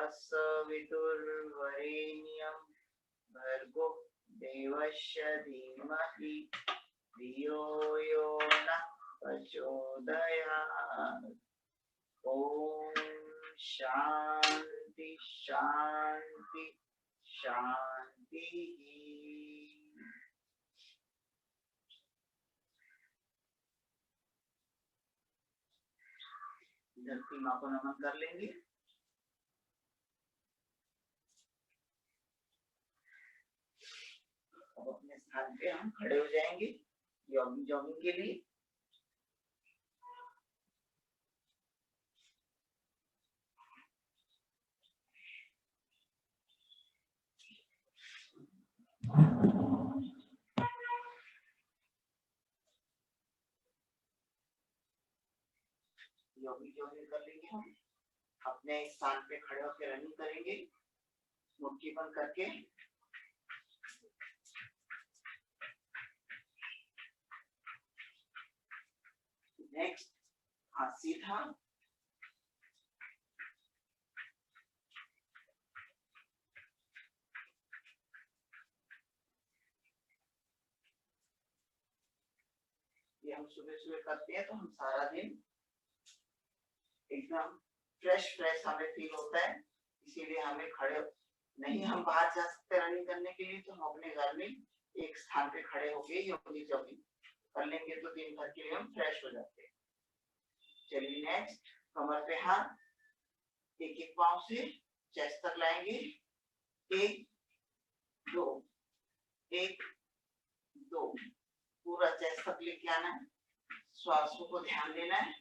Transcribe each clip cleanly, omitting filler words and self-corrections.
तत्सवितुर्वरेण्यं भर्गो देवस्य धीमहि धियो यो नः प्रचोदयात्। ओम शांति शांति शांति। धरती माँ को नमन कर लेंगे। अब अपने स्थान पे हम खड़े हो जाएंगे जॉगिंग के लिए। जॉगिंग कर लेंगे हम। अपने स्थान पे खड़े होकर रनिंग करेंगे मुट्ठी बंद करके। नेक्स्ट हाथ सीधा, ये हम सुबह सुबह करते हैं तो हम सारा दिन एकदम फ्रेश हमें फील होता है। इसीलिए हमें खड़े नहीं हम बाहर जा सकते रनिंग करने के लिए, तो हम अपने घर में एक स्थान पे खड़े होके जॉगिंग कर लेंगे तो दिन भर के लिए हम फ्रेश हो जाते हैं। चलिए नेक्स्ट, कमर पे हाथ, एक एक पांव से चेस्ट तक लाएंगे। 1 2 1 2, पूरा चेस्ट तक लेके आना है। श्वासों को ध्यान देना है।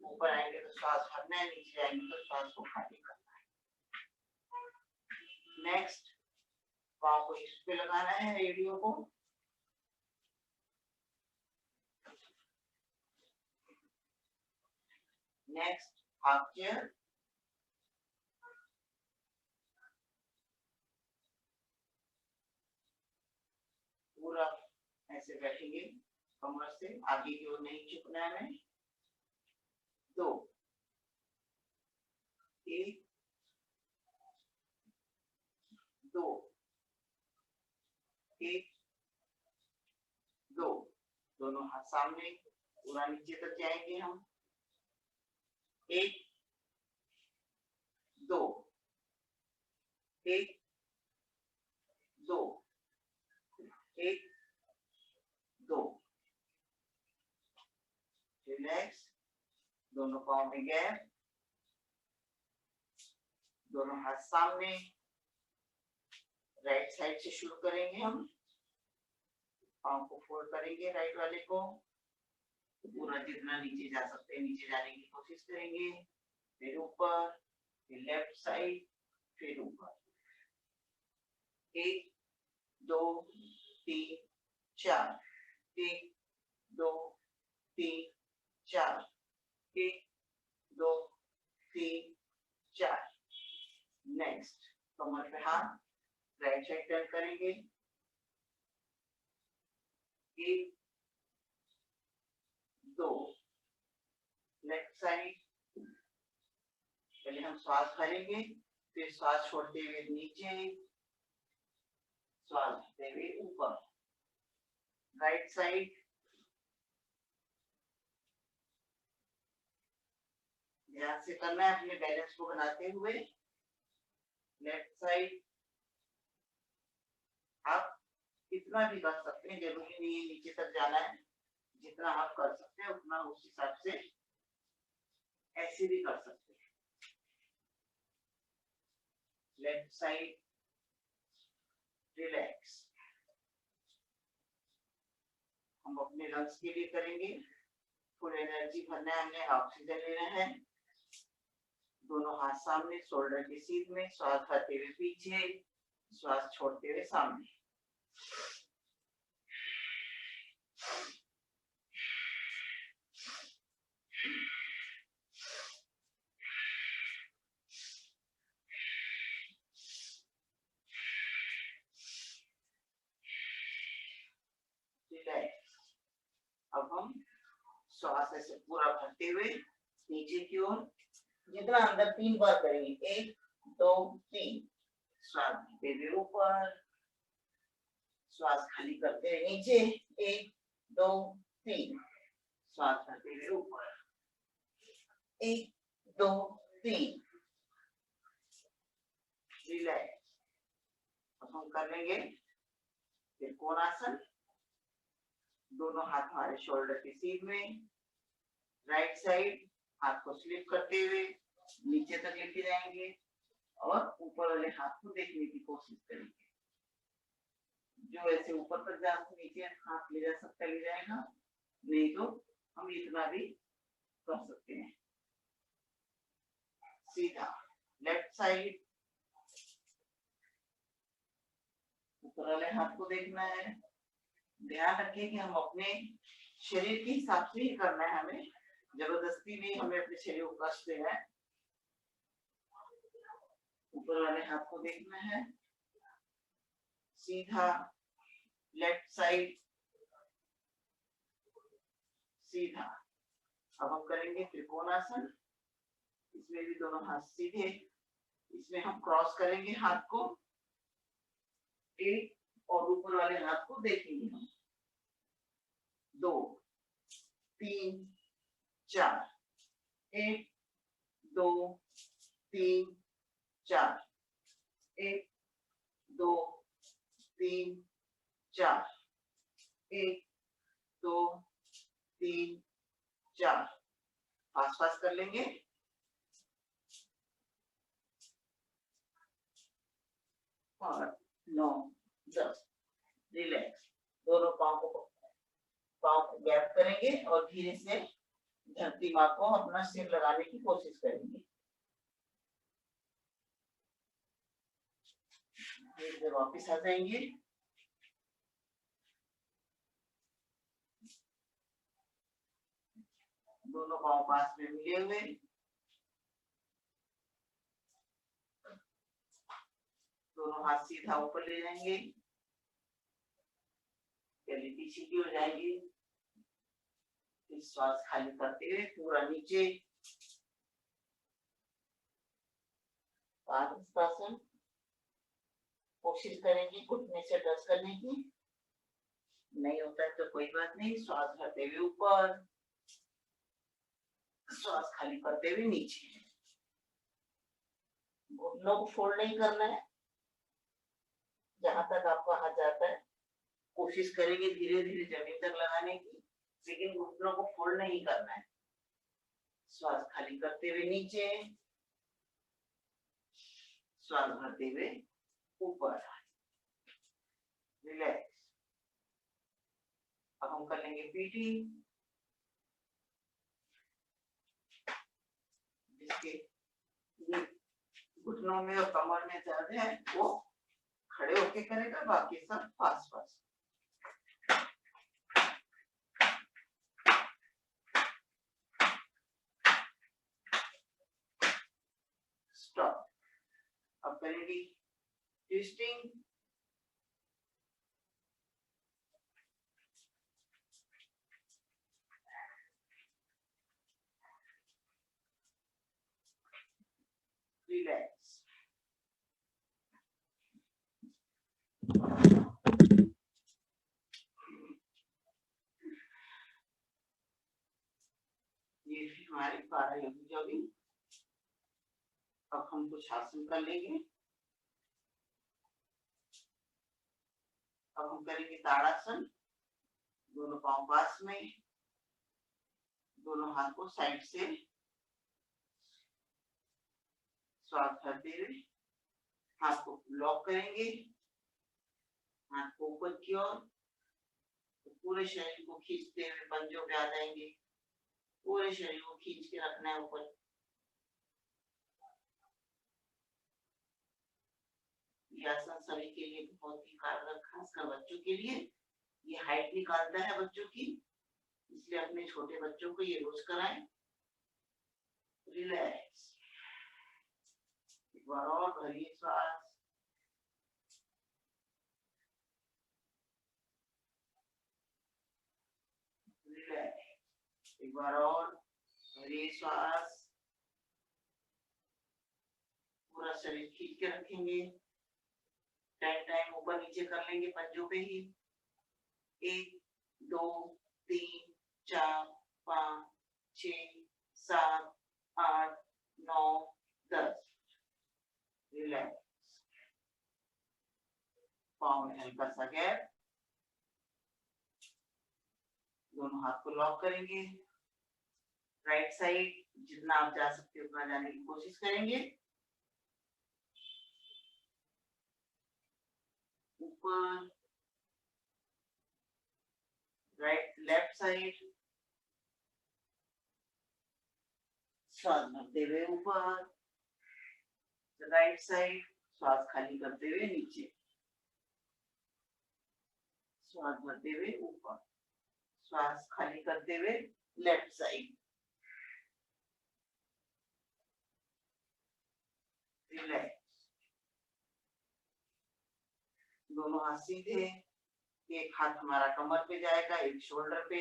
ऊपर आएंगे तो श्वास भरना है, नीचे आएंगे तो श्वास को खाली करना है। नेक्स्ट, पाँव को इस पे लगाना है, रेडियो को। नेक्स्ट, हाफ चेयर, पूरा ऐसे बैठेंगे, कमर से आगे की ओर नहीं झुकना है हमें। 2 1 2 1 2, दोनों हाथ सामने, पूरा नीचे तक जाएंगे हम। 1 2 1 2 1 2। रिलैक्स, दोनों पाँव में गैप, दोनों हाथ सामने। राइट साइड से शुरू करेंगे हम। पाँव को फोल्ड करेंगे राइट वाले को, पूरा जितना नीचे जा सकते हैं नीचे जाने की कोशिश करेंगे। फिर ऊपर, फिर लेफ्ट साइड, फिर ऊपर। 1 2 3 4, 1 2 3 4, 1 2 3 4। नेक्स्ट, कमर पे हाथ, राइट साइड टर्न करेंगे। 1 2, लेफ्ट साइड। पहले हम श्वास भरेंगे, फिर श्वास छोड़ते हुए नीचे, श्वास भरते हुए ऊपर। राइट साइड, ध्यान से करना है अपने बैलेंस को बनाते हुए। लेफ्ट साइड, आप कितना भी कर सकते हैं, जरूरी नहीं है नीचे तक जाना है। जितना आप कर सकते हैं उतना उस हिसाब से ऐसे भी कर सकते हैं। Left side, relax. हम अपने लंग्स के लिए करेंगे, फुल एनर्जी भरना है हमने, ऑक्सीजन लेना है। दोनों हाथ सामने, शोल्डर के सीध में, श्वास भरते हुए पीछे, श्वास छोड़ते हुए सामने। अब हम श्वास ऐसे पूरा भरते हुए नीचे की ओर, जितना अंदर 3 बार करेंगे। 1 दो तीन, श्वास भरते हुए ऊपर, श्वास खाली करते हुए नीचे, एक दो तीन, श्वास भरते हुए ऊपर, एक दो तीन, रिलैक्स। अब हम कर लेंगे त्रिकोणासन। दोनों हाथ हमारे शोल्डर के सीध में, राइट साइड हाथ को स्लिप करते हुए नीचे तक लेके जाएंगे और ऊपर वाले हाथ को देखने की कोशिश करेंगे। जो ऐसे ऊपर तक जा नीचे हाथ ले जा सकता ले जाएगा, नहीं तो हम इतना भी कर सकते हैं। सीधा लेफ्ट साइड, ऊपर वाले हाथ को देखना है। ध्यान रखिए कि हम अपने शरीर के हिसाब से ही करना है, हमें जबरदस्ती भी हमें अपने शरीर को कष्ट देना है। ऊपर वाले हाथ को देखना है, सीधा लेफ्ट साइड, सीधा। अब हम करेंगे त्रिकोणासन। इसमें भी दोनों हाथ सीधे, इसमें हम क्रॉस करेंगे हाथ को, एक और ऊपर वाले हाथ को देखेंगे हम, दो तीन चार, एक दो तीन चार, एक दो तीन चार, एक दो तीन चार। फास्ट फास्ट कर लेंगे। और 9 10, रिलैक्स। दोनों पाँव को गैप करेंगे और धीरे से धरती माँ को अपना सिर लगाने की कोशिश करेंगे। धीरे वापिस आ जाएंगे। दोनों पाँव पास में मिले हुए, दोनों हाथ सीधा ऊपर ले जाएंगे, पहले पीछे की ओर जाएंगे, श्वास खाली करते हुए पूरा नीचे। पादहस्तासन, कोशिश करेंगे घुटने से टच करने की, नहीं होता है तो कोई बात नहीं। श्वास भरते हुए ऊपर, श्वास खाली करते हुए नीचे। घुटनों को फोल्ड नहीं करना है, जहां तक आपका हाथ जाता है कोशिश करेंगे धीरे धीरे जमीन तक लगाने की, लेकिन घुटनों को फोल्ड नहीं करना है। श्वास खाली करते हुए नीचे, श्वास भरते हुए ऊपर, रिलैक्स। अब हम कर लेंगे पीटी, जिसके घुटनों में और कमर में दर्द है वो खड़े होके करेगा, बाकी सब फास्ट फास्ट। स्टॉप। अब करेंगे ट्विस्टिंग, रिलैक्स। ये भी हमारी 12 योगी जॉगिंग। अब हम कुछ आसन कर लेंगे। अब हम करेंगे ताड़ासन। दोनों पांव पास में, दोनों हाथ को साइड से श्वास भरते हुए हाथ को लॉक करेंगे, हाथ को ऊपर की ओर, तो पूरे शरीर को खींचते हुए पंजों पे आ जाएंगे। पूरे शरीर को खींच के रखना है ऊपर। ये आसन सभी के लिए बहुत ही कारगर, खासकर बच्चों के लिए। ये हाइट निकालता है बच्चों की, इसलिए अपने छोटे बच्चों को ये रोज कराएं। रिलैक्स। एक बार और भरिए श्वास, रिलैक्स। एक बार और भरिए श्वास, पूरा शरीर खींच के रखेंगे। 10 टाइम ऊपर नीचे कर लेंगे पंजों पे ही। 1 2 3 4 5 6 7 8 9 10। रिलैक्स। पाँव में हल्का सा गैप। दोनों हाथ को लॉक करेंगे। राइट साइड जितना आप जा सकते हो उतना जाने की कोशिश करेंगे। ऊपर राइट लेफ्ट साइड श्वास भरते हुए ऊपर, राइट साइड श्वास खाली करते हुए नीचे, श्वास भरते हुए ऊपर, श्वास खाली करते हुए लेफ्ट साइड। रिलैक्स। दोनों हाथ सीधे। एक हाथ हमारा कमर पे जाएगा, एक शोल्डर पे,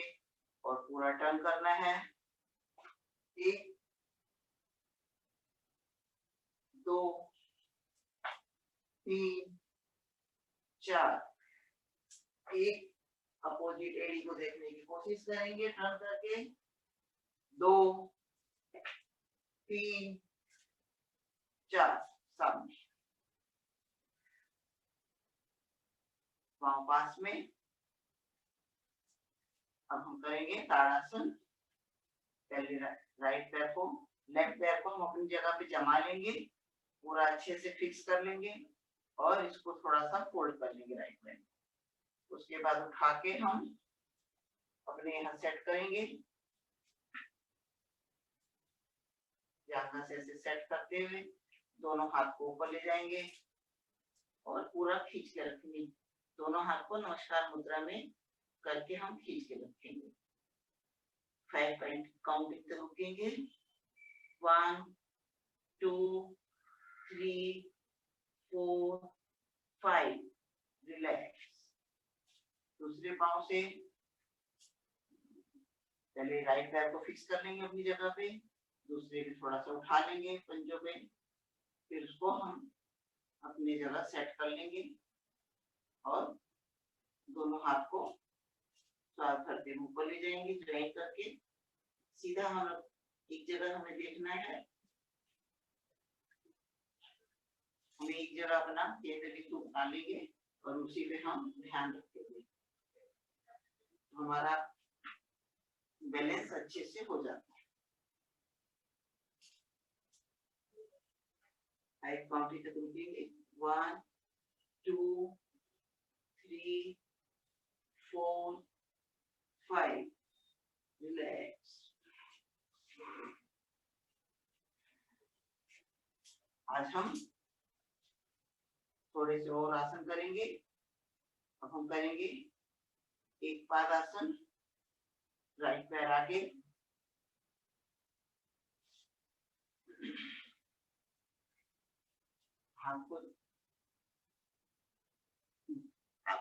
और पूरा टर्न करना है। 1 2 3 4। एक अपोजिट एडी को देखने की कोशिश करेंगे टर्न करके। 2 3 4 सामने, पांव पास में। अब हम करेंगे ताड़ासन। पहले राइट पैर को, लेफ्ट पैर को हम अपनी जगह पे जमा लेंगे, पूरा अच्छे से फिक्स कर लेंगे और इसको थोड़ा सा फोल्ड कर लेंगे राइट पैर। उसके बाद उठा के हम अपने यहाँ सेट करेंगे। यहाँ से ऐसे सेट करते हुए दोनों हाथ को ऊपर ले जाएंगे और पूरा खींच के रखेंगे। दोनों हाथ को नमस्कार मुद्रा में करके हम खींच के रखेंगे। 5 पॉइंट काउंटिंग तक रुकेंगे। 1 2 3 4 5। रिलैक्स। दूसरे पांव से पहले राइट पैर को फिक्स कर लेंगे अपनी जगह पे, दूसरे भी थोड़ा सा उठा लेंगे पंजों पे, फिर उसको हम अपनी जगह सेट कर लेंगे और दोनों हाथ को श्वास भरते हुए ऊपर ले जाएंगे। ज्वाइन करके सीधा हम एक जगह हमें देखना है। हमें एक जगह अपना केंद्र बिंदु बना लेंगे और उसी पे हम ध्यान रखेंगे, हमारा बैलेंस अच्छे से हो जाता है। काउंटिंग तक रुकेंगे। 1 2 3 4 5। रिलैक्स। आज हम थोड़े से और आसन करेंगे। अब हम करेंगे एक पाद आसन। राइट पैर आगे, हाथ को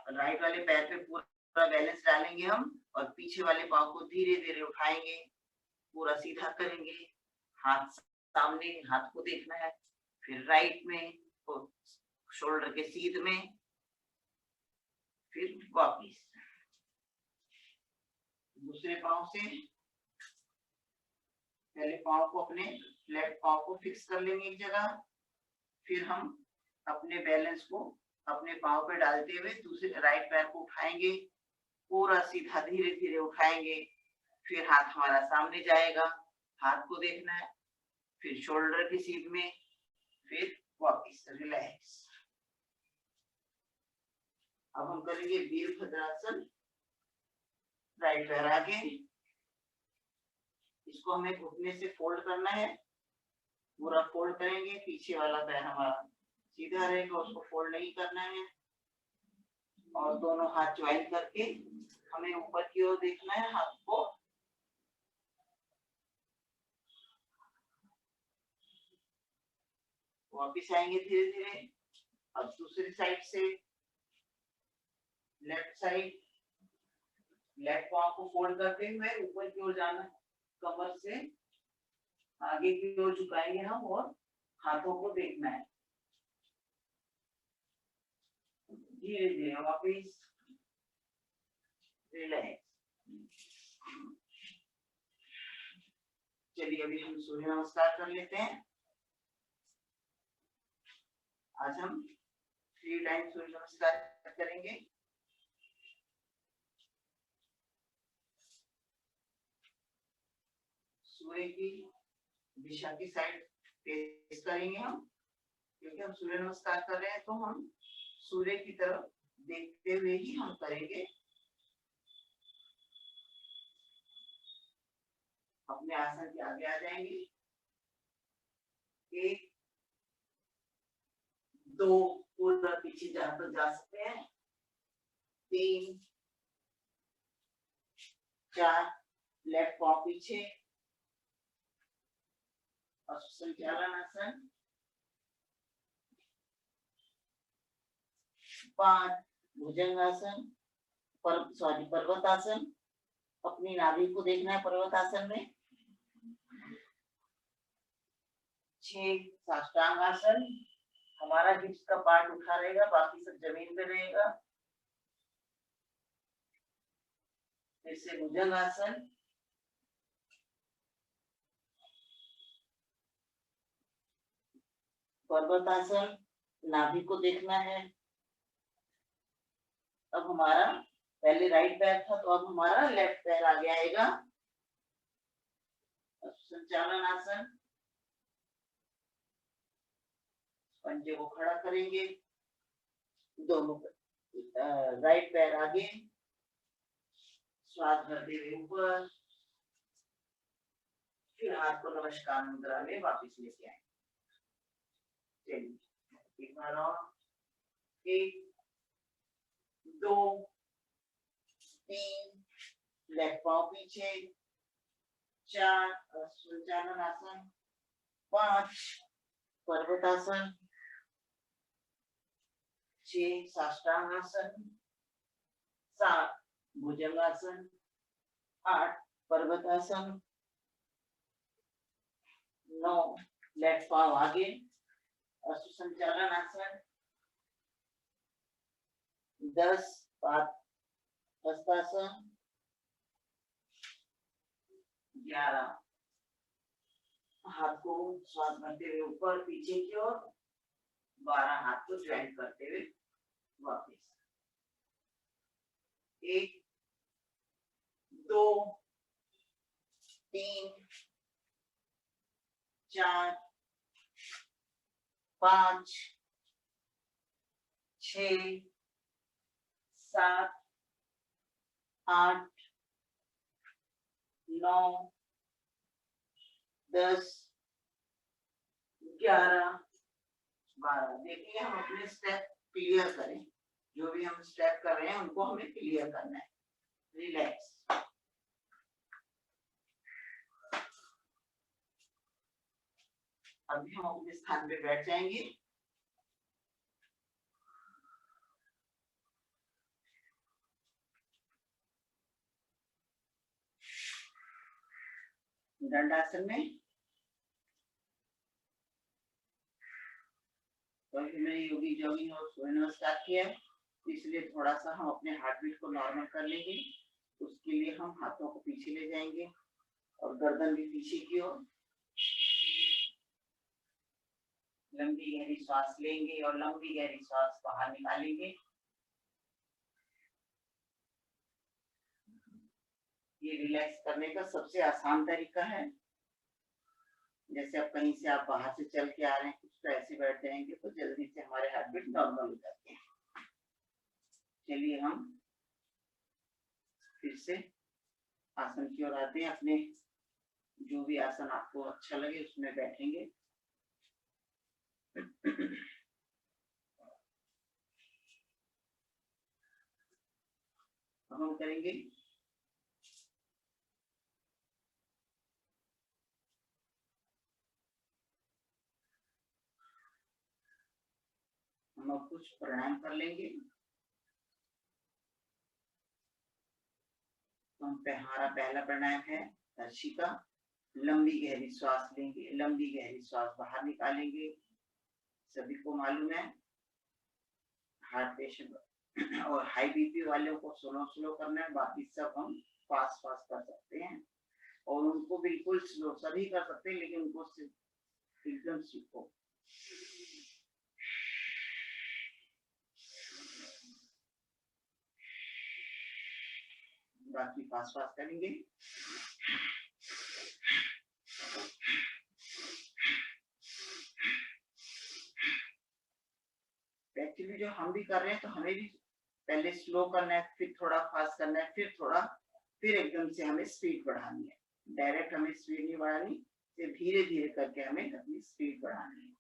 राइट वाले पैर पे पूरा बैलेंस डालेंगे हम और पीछे वाले पांव को धीरे धीरे उठाएंगे, पूरा सीधा करेंगे। हाथ सामने, हाथ को देखना है। फिर राइट में और शोल्डर के सीध में, फिर वापिस दूसरे पांव से। पहले पांव को, अपने लेफ्ट पांव को फिक्स कर लेंगे एक जगह, फिर हम अपने बैलेंस को अपने पांव पे डालते हुए दूसरे राइट पैर को उठाएंगे, पूरा सीधा धीरे धीरे उठाएंगे। फिर हाथ हमारा सामने जाएगा, हाथ को देखना है, फिर शोल्डर की सीध में, फिर वापिस। रिलैक्स। अब हम करेंगे वीरभद्रासन। राइट पैर आगे, इसको हमें घुटने से फोल्ड करना है, पूरा फोल्ड करेंगे। पीछे वाला पैर हमारा सीधा रहेगा, उसको फोल्ड नहीं करना है। और दोनों हाथ ज्वाइन करके हमें ऊपर की ओर देखना है, हाथ को। वापिस आएंगे धीरे धीरे। अब दूसरी साइड से, लेफ्ट साइड, लेफ्ट पांव को फोल्ड करते हुए ऊपर की ओर जाना, कमर से आगे की ओर झुकाएंगे हम और हाथों को देखना है। धीरे धीरे वापिस रिलैक्स। चलिए अभी हम सूर्य नमस्कार कर लेते हैं। आज हम 3 टाइम सूर्य नमस्कार करेंगे। सूर्य की दिशा की साइड फेस करेंगे हम, क्योंकि हम सूर्य नमस्कार कर रहे हैं तो हम सूर्य की तरफ देखते हुए ही हम करेंगे। अपने आसन के आगे आ जाएंगे। 1 2 पूरा पीछे जहां तक जा सकते हैं, 3 4 लेफ्ट पाँव पीछे और संचालन आसन, 5 भुजंगासन, पर्वतासन। अपनी नाभि को देखना है पर्वतासन में। 6 साष्टांग आसन, हमारा हिप्स का पार्ट उठा रहेगा, बाकी सब जमीन पे रहेगा। फिर से भुजंगासन, 5 पर्वतासन, नाभि को देखना है। अब हमारा पहले राइट पैर था तो अब हमारा लेफ्ट पैर आगे आएगा। संचालन आसन, पंजे को खड़ा करेंगे, दोनों राइट पैर आगे, श्वास भरते हुए ऊपर, फिर हाथ को नमस्कार मुद्रा में वापस लेके आए। चलिए एक बार और, 1 2 3 लेफ्ट पाँव पीछे, 4 संचालन आसन, 5 पर्वतासन, 6 साष्टांग आसन, 7 भुजंगासन, 8 पर्वतासन, 9 लेफ्ट पाँव आगे, संचालन आसन, 10 हस्तासन, 11 हाथ को श्वास भरते हुए ऊपर पीछे की ओर, 12 हाथ को ज्वाइंट करते हुए वापस। 1 2 3 4 5 6 7 8 9 10 11 12। देखिए हम अपने स्टेप क्लियर करें, जो भी हम स्टेप कर रहे हैं उनको हमें क्लियर करना है। रिलैक्स। अभी हम अपने स्थान पे बैठ जाएंगे। दंडासन में तो मैंने योगी जॉगिंग और सूर्य नमस्कार किया है, इसलिए थोड़ा सा हम अपने हार्ट बीट को नॉर्मल कर लेंगे। उसके लिए हम हाथों को पीछे ले जाएंगे और गर्दन भी पीछे की ओर। लंबी गहरी सांस लेंगे और लंबी गहरी सांस बाहर निकालेंगे। ये रिलैक्स करने का सबसे आसान तरीका है। जैसे आप कहीं से आप बाहर से चल के आ रहे हैं, कुछ तो ऐसे बैठ जाएंगे तो जल्दी से हमारे हार्ट बीट नॉर्मल हो जाते हैं। चलिए हम फिर से आसन की ओर आते हैं। अपने जो भी आसन आपको अच्छा लगे उसमें बैठेंगे। हम करेंगे हम कुछ प्राणायाम कर लेंगे। तो हमारा पहला प्राणायाम है हर्षिका। लंबी गहरी श्वास लेंगे, लंबी गहरी श्वास बाहर निकालेंगे। सभी को मालूम है हार्ट पेशेंट और हाई बीपी वालों को स्लो स्लो करना है, बाकी सब हम फास्ट फास्ट कर सकते हैं। और उनको बिल्कुल स्लो सभी कर सकते हैं, लेकिन उनको एकदम सीखो। बाकी फास्ट फास्ट करेंगे। एक्चुअली जो हम भी कर रहे हैं, तो हमें भी पहले स्लो करना है, फिर थोड़ा फास्ट करना है, फिर थोड़ा, फिर एकदम से हमें स्पीड बढ़ानी है। डायरेक्ट हमें स्पीड नहीं बढ़ानी, फिर धीरे धीरे करके हमें अपनी स्पीड बढ़ानी है।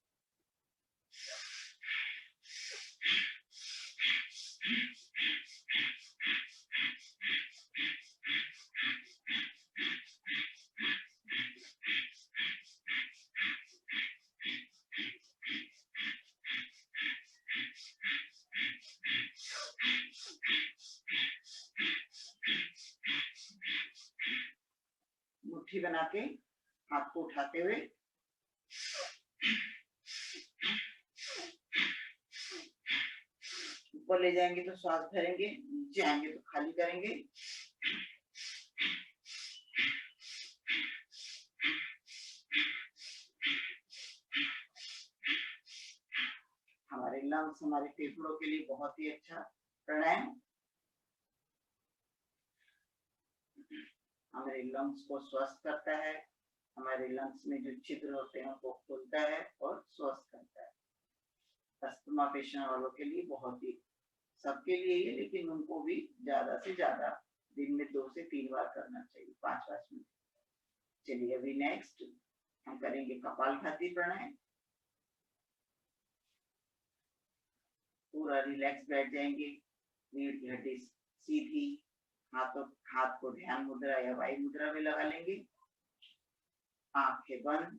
मुट्ठी बना के हाथ को उठाते हुए ऊपर ले जाएंगे तो श्वास भरेंगे, नीचे आएंगे तो खाली करेंगे। हमारे लंग्स, हमारे फेफड़ों के लिए बहुत ही अच्छा प्राणायाम। हमारे लंग्स को स्वस्थ करता है, हमारे लंग्स में जो छिद्र होते हैं उनको खोलता है और स्वस्थ करता है। अस्थमा पेशेंट वालों के लिए बहुत ही, सबके लिए ही, लेकिन उनको भी ज्यादा से ज्यादा दिन में 2 से 3 बार करना चाहिए, 5-5 मिनट। चलिए अभी नेक्स्ट हम करेंगे कपालभाति प्राणायाम। पूरा रिलैक्स बैठ जाएंगे, रीढ़ की हड्डी सीधी, हाथ को ध्यान मुद्रा या वायु मुद्रा में लगा लेंगे। आंखें बंद,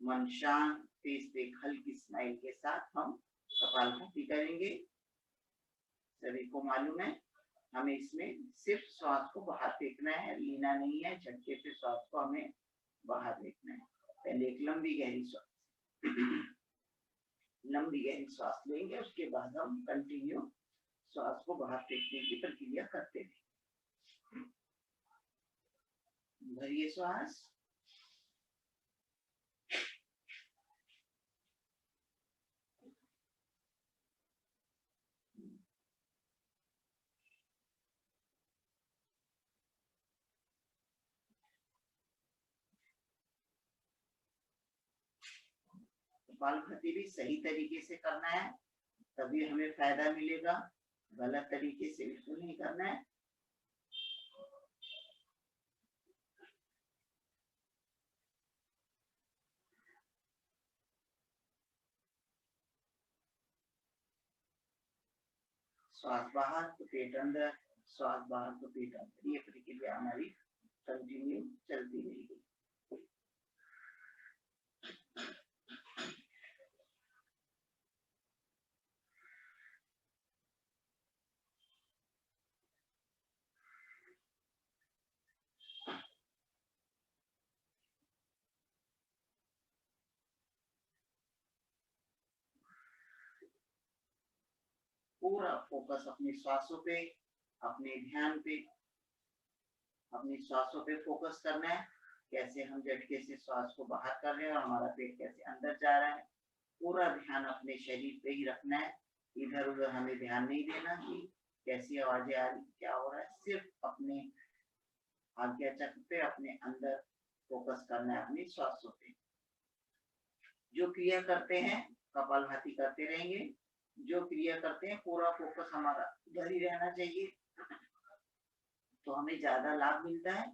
मन शांत, फेस पे हल्की स्माइल के साथ हम कपालभाति करेंगे। सभी को मालूम है, हमें इसमें सिर्फ श्वास को बाहर फेंकना है, लीना नहीं है। झटके से श्वास को हमें बाहर फेंकना है। पहले एक लंबी गहरी श्वास लेंगे, उसके बाद हम कंटिन्यू श्वास को बाहर फेंकने की प्रक्रिया करते हैं। भरिए श्वास, कपालभाति भी सही तरीके से करना है, तभी हमें फायदा मिलेगा। गलत तरीके से बिल्कुल नहीं करना है। श्वास बाहर तो पेट अंदर, श्वास बाहर तो पेट अंदर, ये प्रक्रिया हमारी कंटिन्यू चलती रहेगी। पूरा फोकस अपनी श्वासों पे, अपने ध्यान पे, अपनी श्वासों पे फोकस करना है। कैसे हम झटके से श्वास को बाहर कर रहे हैं और हमारा पेट कैसे अंदर जा रहा है। पूरा ध्यान अपने शरीर पे ही रखना है, इधर उधर हमें ध्यान नहीं देना कि कैसी आवाजें आ रही, क्या हो रहा है। सिर्फ अपने आज्ञा चक्र पे, अपने अंदर फोकस करना है, अपनी श्वासों पे। जो क्रिया करते हैं, कपालभाति करते रहेंगे, जो क्रिया करते हैं पूरा फोकस हमारा इधर ही रहना चाहिए, तो हमें ज्यादा लाभ मिलता है।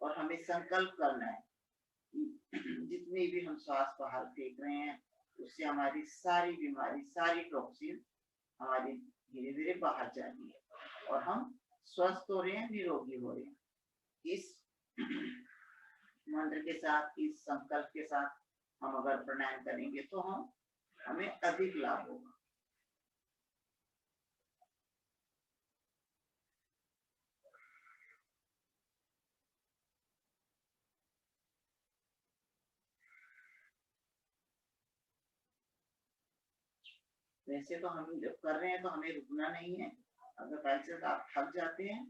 और हमें संकल्प करना है जितनी भी हम श्वास बाहर फेंक रहे हैं, उससे हमारी सारी बीमारी, सारी टॉक्सिन हमारी धीरे धीरे बाहर जा रही है और हम स्वस्थ हो रहे हैं, निरोगी हो रहे हैं। इस मंत्र के साथ, इस संकल्प के साथ हम अगर प्राणायाम करेंगे तो हमें अधिक लाभ होगा। वैसे तो हम जब कर रहे हैं तो हमें रुकना नहीं है, अगर बाई चांस आप थक जाते हैं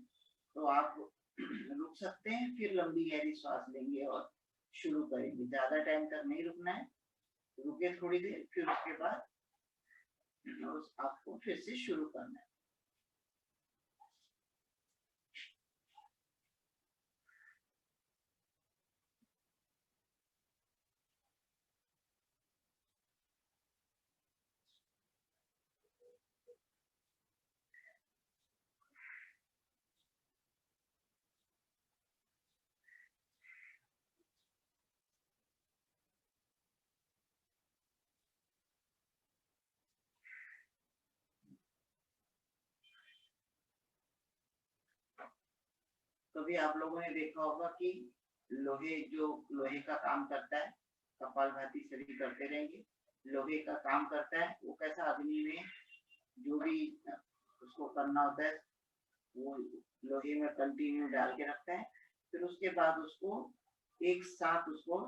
तो आप रुक सकते हैं, फिर लंबी गहरी श्वास लेंगे और शुरू करेंगे। ज्यादा टाइम तक नहीं रुकना है, रुके थोड़ी देर, फिर उसके बाद आपको फिर से शुरू करना है। कभी आप लोगों ने देखा होगा कि लोहे का काम करता है, कपालभाति सभी करते रहेंगे। लोहे का काम करता है, वो कैसा अग्नि में जो भी उसको करना होता है वो लोहे में कंटिन्यू डाल के रखता है, फिर उसके बाद उसको एक साथ उसको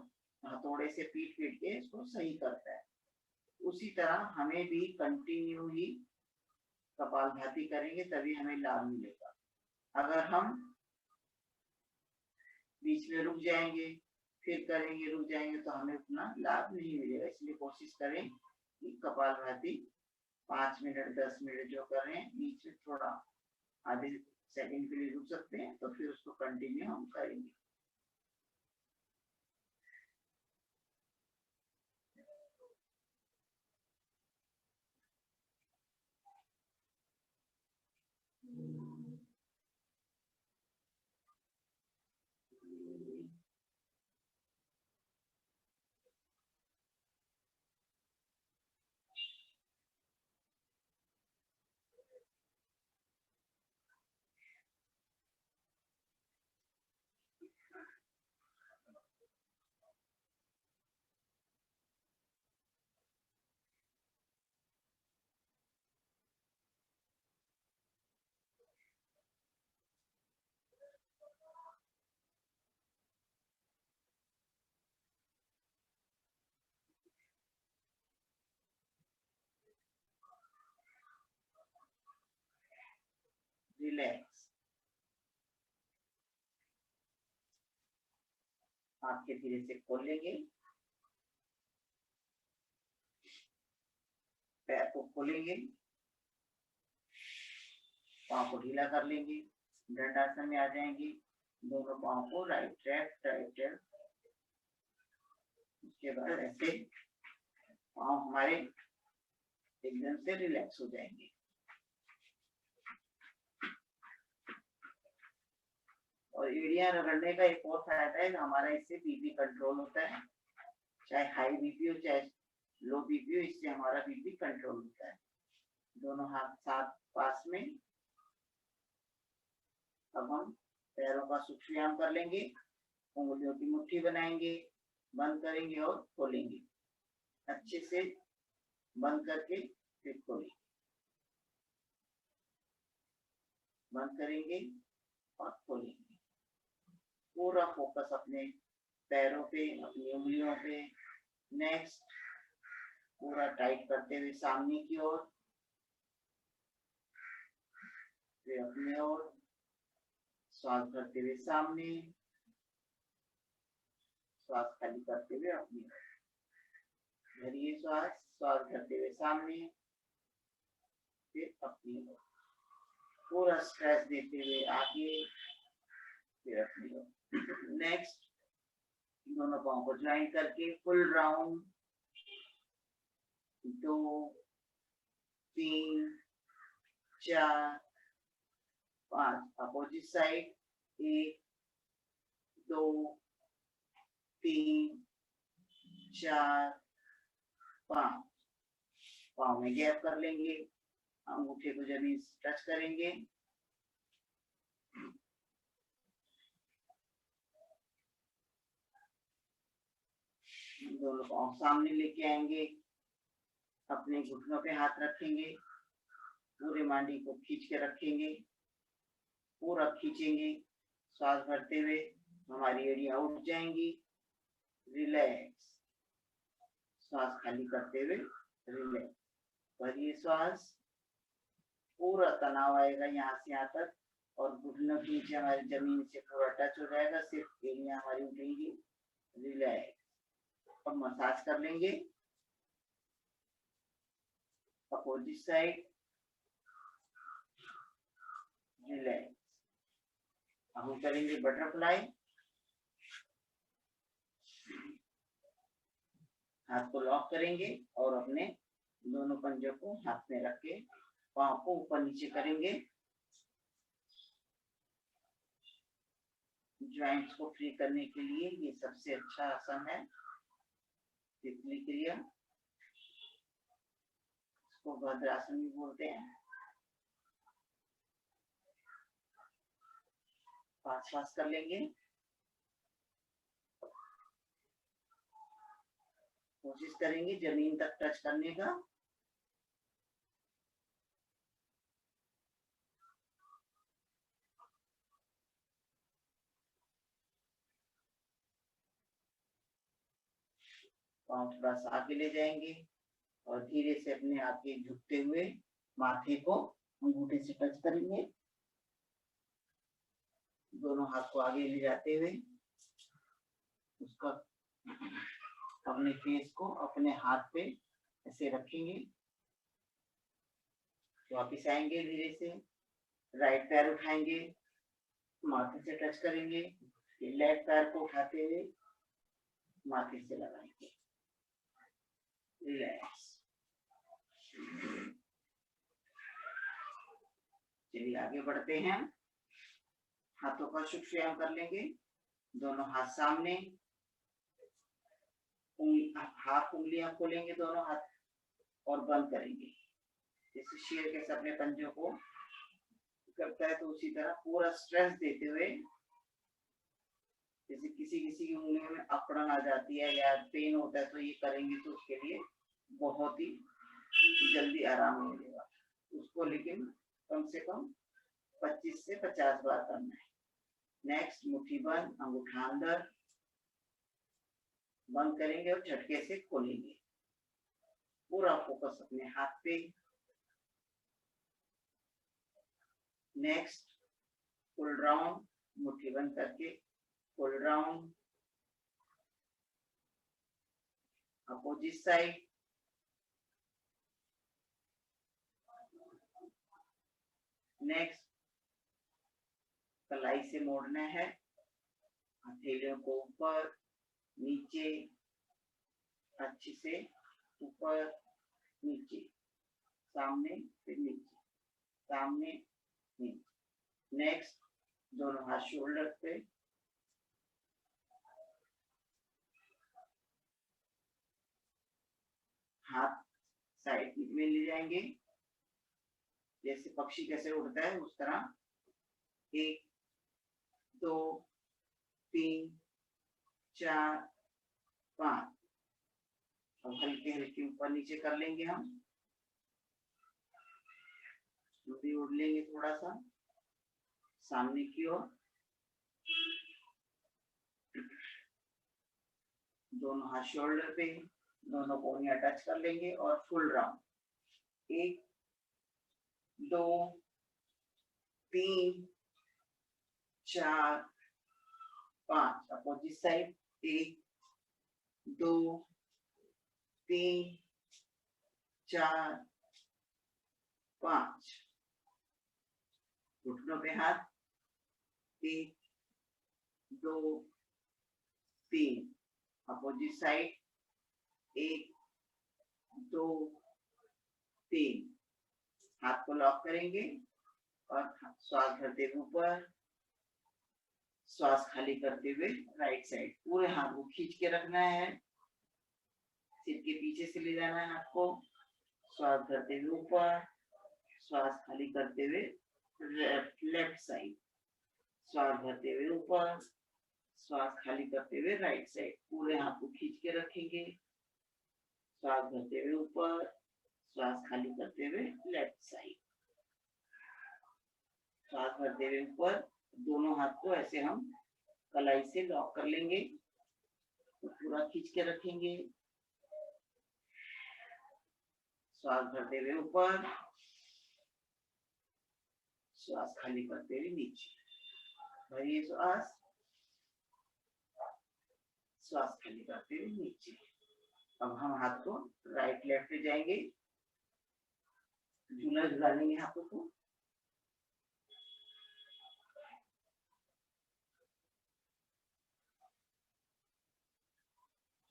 हथौड़े से पीट पीट के इसको सही करता है। उसी तरह हमें भी कंटिन्यू ही कपालभाति करेंगे तभी हमें लाभ मिलेगा। अगर हम बीच में रुक जाएंगे फिर करेंगे, रुक जाएंगे तो हमें उतना लाभ नहीं मिलेगा। इसलिए कोशिश करें कि कपालभाति 5 मिनट 10 मिनट जो कर रहे हैं, बीच में थोड़ा आधे सेकंड के लिए रुक सकते हैं तो फिर उसको कंटिन्यू हम करेंगे। रिलैक्स। आंखें धीरे से खोल लेंगे, पैर को खोलेंगे, पाँव को ढीला कर लेंगे, दंडासन में आ जाएंगे। दोनों पाँव को राइट लेफ्ट राइट लेफ्ट। उसके बाद ऐसे पाँव हमारे एकदम से रिलैक्स हो जाएंगे। और एड़ियां रगड़ने का एक और फायदा है, हमारा इससे बीपी कंट्रोल होता है। चाहे हाई बीपी हो चाहे लो बीपी हो, इससे हमारा बीपी कंट्रोल होता है। दोनों हाथ साथ पास में। अब हम पैरों का सूक्ष्म व्यायाम कर लेंगे। उंगलियों की मुट्ठी बनाएंगे, बंद करेंगे और खोलेंगे। अच्छे से बंद करके फिर खोलेंगे, बंद करेंगे और खोलेंगे। पूरा फोकस अपने पैरों पे, अपनी उंगलियों पे। नेक्स्ट, पूरा टाइट करते हुए सामने की ओर, फिर अपनी ओर श्वास भरते हुए सामने, श्वास खाली करते हुए अपनी ओर। भरिए श्वास, श्वास भरते हुए सामने, फिर अपनी ओर। पूरा स्ट्रेच देते हुए आगे, फिर अपनी ओर। नेक्स्ट, दोनों पाँव को ज्वाइन करके फुल राउंड। 2 3 4 5। Opposite side 1 2 3 4 5। पाँव में गैप कर लेंगे, अंगूठे को जमीन से टच करेंगे। दोनों पाँव सामने लेके आएंगे, अपने घुटनों पे हाथ रखेंगे, पूरे मांडी को खींच के रखेंगे, पूरा खींचेंगे। श्वास भरते हुए हमारी एड़ियां उठ जाएंगी। रिलैक्स, श्वास खाली करते हुए रिलैक्स। भरिए श्वास, पूरा तनाव आएगा यहाँ से यहाँ तक, और घुटनों के नीचे हमारी जमीन से पूरा टच हो जाएगा, सिर्फ एड़ियाँ हमारी उठेंगी, रिलैक्स। अब मसाज कर लेंगे अपोजिट साइड, रिलैक्स। अब हम करेंगे बटरफ्लाई। हाथ को लॉक करेंगे और अपने दोनों पंजों को हाथ में रख के पाँव को ऊपर नीचे करेंगे। ज्वाइंट्स को फ्री करने के लिए ये सबसे अच्छा आसन है, तितली क्रिया, इसको भद्रासन भी बोलते हैं। पास कर लेंगे, कोशिश करेंगे जमीन तक टच करने का। पाँव थोड़ा सा आगे ले जाएंगे और धीरे से अपने आप के झुकते हुए माथे को अंगूठे से टच करेंगे। दोनों हाथ को आगे ले जाते हुए उसका अपने फेस को अपने हाथ पे ऐसे रखेंगे। वापिस आएंगे, धीरे से राइट पैर उठाएंगे, माथे से टच करेंगे, लेफ्ट पैर को उठाते हुए माथे से लगाएंगे, रिलैक्स। चलिए आगे बढ़ते हैं। हाथों का शुक्र व्यायाम कर लेंगे। दोनों हाथ सामने, हाथ उंगलियां खोलेंगे दोनों हाथ और बंद करेंगे। जैसे शेर कैसे अपने पंजों को करता है, तो उसी तरह पूरा स्ट्रेस देते हुए, जैसे किसी किसी की उंगलियों में अकड़न आ जाती है या पेन होता है, तो ये करेंगे तो उसके लिए बहुत ही जल्दी आराम मिलेगा उसको। लेकिन कम से कम 25 से 50 बार करना है। नेक्स्ट, मुट्ठी बंद, अंगूठा अंदर, बंद करेंगे और झटके से खोलेंगे। पूरा फोकस अपने हाथ पे। नेक्स्ट, फुल राउंड, मुट्ठी बंद करके full round, opposite side. Next, कलाई से मोड़ना है, हथेलियों को ऊपर नीचे, अच्छे से ऊपर नीचे, सामने फिर नीचे, सामने नीचे। नेक्स्ट, दोनों हाथ शोल्डर पे, हाथ साइड में ले जाएंगे, जैसे पक्षी कैसे उड़ता है उस तरह। 1 2 3 4 5। अब हल्के हल्के ऊपर नीचे कर लेंगे, हम भी उड़ लेंगे थोड़ा सा सामने की ओर। दोनों हाथ शोल्डर पे, दोनों कोहनियां टच कर लेंगे और फुल राउंड। 1 2 3 4 5। Opposite side. 1 2 3 4 5। घुटनों पे हाथ। 1 2 3। Opposite side. 1 2 3। हाथ को लॉक करेंगे और श्वास भरते हुए ऊपर, श्वास खाली करते हुए राइट साइड। पूरे हाथ को खींच के रखना है, सिर के पीछे से ले जाना है हाथ को। श्वास भरते हुए ऊपर, श्वास खाली करते हुए लेफ्ट साइड, श्वास भरते हुए ऊपर, श्वास खाली करते हुए राइट साइड। पूरे हाथ को खींच के रखेंगे, श्वास भरते हुए ऊपर, श्वास खाली करते हुए लेफ्ट साइड, श्वास भरते हुए ऊपर। दोनों हाथ को ऐसे हम कलाई से लॉक कर लेंगे, तो पूरा खींच के रखेंगे। श्वास भरते हुए ऊपर, श्वास खाली करते हुए नीचे, भरिए श्वास, श्वास खाली करते हुए नीचे। अब हम हाथ को राइट लेफ्ट पे जाएंगे, झूला झुला लेंगे हाथों को,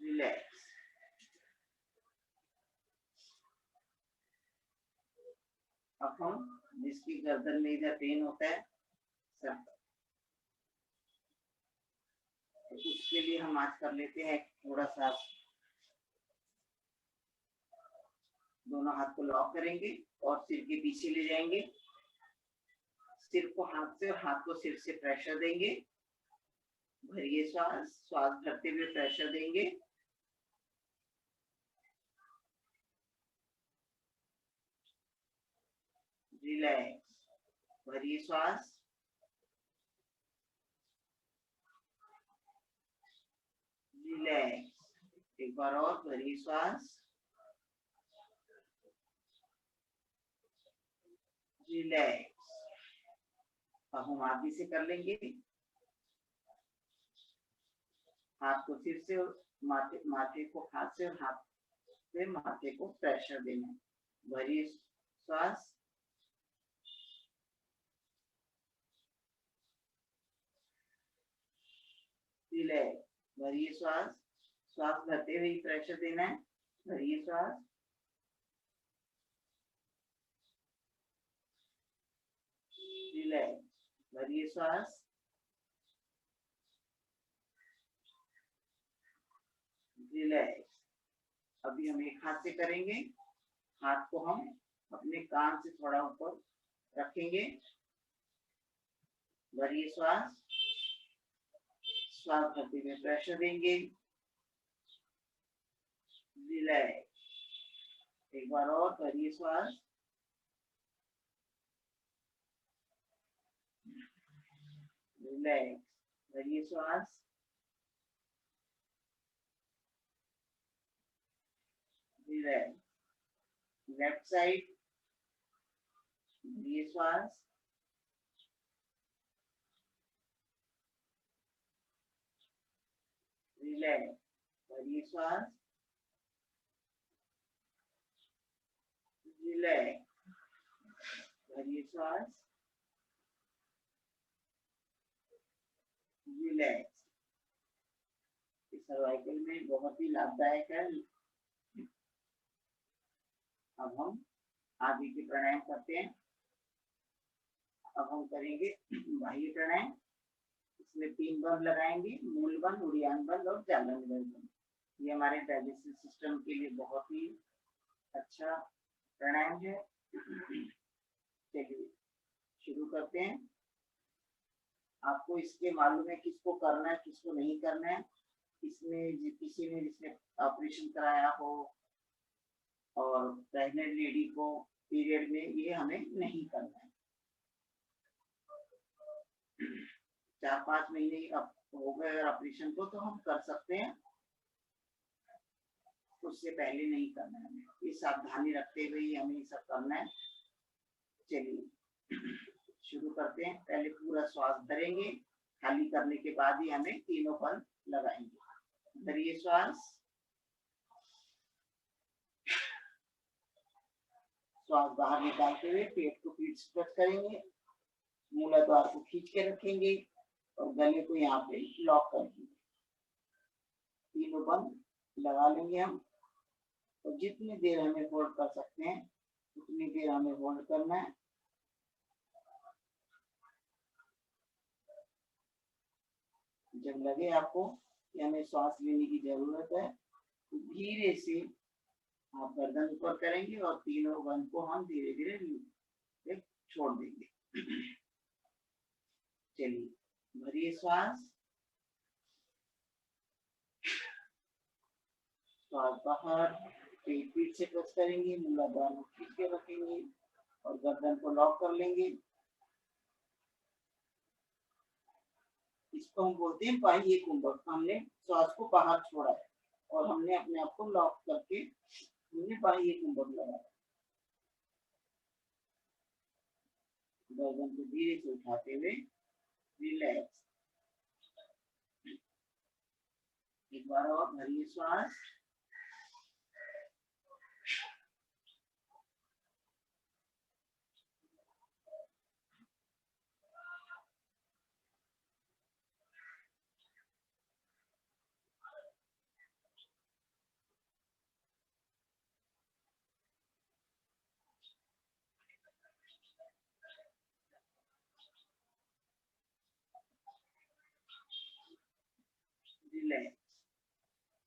रिलैक्स। अब हम जिसकी गर्दन में इधर पेन होता है सब, तो उसके लिए हम आज कर लेते हैं थोड़ा सा, दोनों हाथ को लॉक करेंगे और सिर के पीछे ले जाएंगे, सिर को हाथ से और हाथ को सिर से प्रेशर देंगे, भरिए श्वास, श्वास भरते हुए प्रेशर देंगे, रिलैक्स, भरिए श्वास, रिलैक्स, एक बार और भरिए श्वास, रिलैक्स। अब हम आगे से कर लेंगे, हाथ को सिर से और माथे को हाथ से और हाथ से माथे को प्रेशर देना, भरिए श्वास, रिलैक्स, भरिए श्वास, श्वास भरते हुए प्रेशर देना है, भरिए श्वास, रिलैक्स, भरिए श्वास, रिलैक्स। अभी हम एक हाथ से करेंगे, हाथ को हम अपने कान से थोड़ा ऊपर रखेंगे, भरिए श्वास, श्वास भरते हुए प्रेशर देंगे, रिलैक्स, एक बार और भरिए श्वास, रिलैक्स, भरिए श्वास, रिलैक्स, लेफ्ट साइड, भरिए श्वास, रिलैक्स, भरिए श्वास, रिलैक्स, भरिए श्वास, रिलैक्स। सर्वाइकल में बहुत ही लाभदायक है। अब हम आगे के प्राणायाम करते हैं। अब हम करेंगे बाह्य प्राणायाम, इसमें 3 बंद लगाएंगे, मूल बंद, उड़ियान बंद और जालन बंद। ये हमारे डाइजेस्टिव सिस्टम के लिए बहुत ही अच्छा प्राणायाम है। चलिए शुरू करते हैं। आपको इसके मालूम है किसको करना है किसको नहीं करना है। इसमें किसी ने जिसने ऑपरेशन कराया हो और प्रेग्नेंट लेडी को पीरियड में ये हमें नहीं करना है। 4-5 महीने अब हो गए ऑपरेशन को तो हम कर सकते हैं, उससे पहले नहीं करना है। ये सावधानी रखते हुए ही हमें सब करना है। चलिए शुरू करते हैं। पहले पूरा श्वास भरेंगे, खाली करने के बाद ही हमें तीनों बंद लगाएंगे। भरिए श्वास, श्वास बाहर निकालते हुए पेट को पीठ से टच करेंगे, मूलाधार को खींच के रखेंगे और गले को यहाँ पे लॉक कर देंगे। तीनों बंद लगा लेंगे हम, और जितनी देर हमें होल्ड कर सकते हैं उतनी देर हमें होल्ड करना है। जब लगे आपको कि हमें श्वास लेने की जरूरत है तो धीरे से आप गर्दन ऊपर करेंगे और तीनों बंद को हम धीरे धीरे छोड़ देंगे। चलिए भरिए श्वास, श्वास बाहर, पेट पीठ से टच करेंगे, मूलाधार को खींच के रखेंगे और गर्दन को लॉक कर लेंगे। इसको हम बोलते हैं बाह्य कुंभक। हमने श्वास को बाहर छोड़ा है और हमने अपने आप को लॉक करके हमने बाह्य कुंभक लगाया। गर्दन को धीरे से उठाते हुए रिलैक्स। एक बार और भरिए श्वास।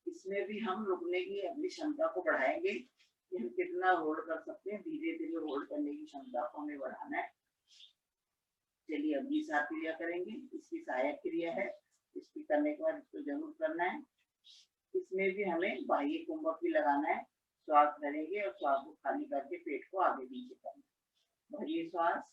इसमें भी हम रुकने की अपनी क्षमता को बढ़ाएंगे कि हम कितना होल्ड कर सकते हैं। धीरे धीरे होल्ड करने की क्षमता को हमें बढ़ाना है। चलिए अगली 7 क्रिया करेंगे। इसकी सहायक क्रिया है, इसकी करने के बाद इसको जरूर करना है। इसमें भी हमें बाह्य कुंभक भी लगाना है। श्वास भरेंगे और श्वास को खाली करके पेट को आगे पीछे करना। भरिए श्वास।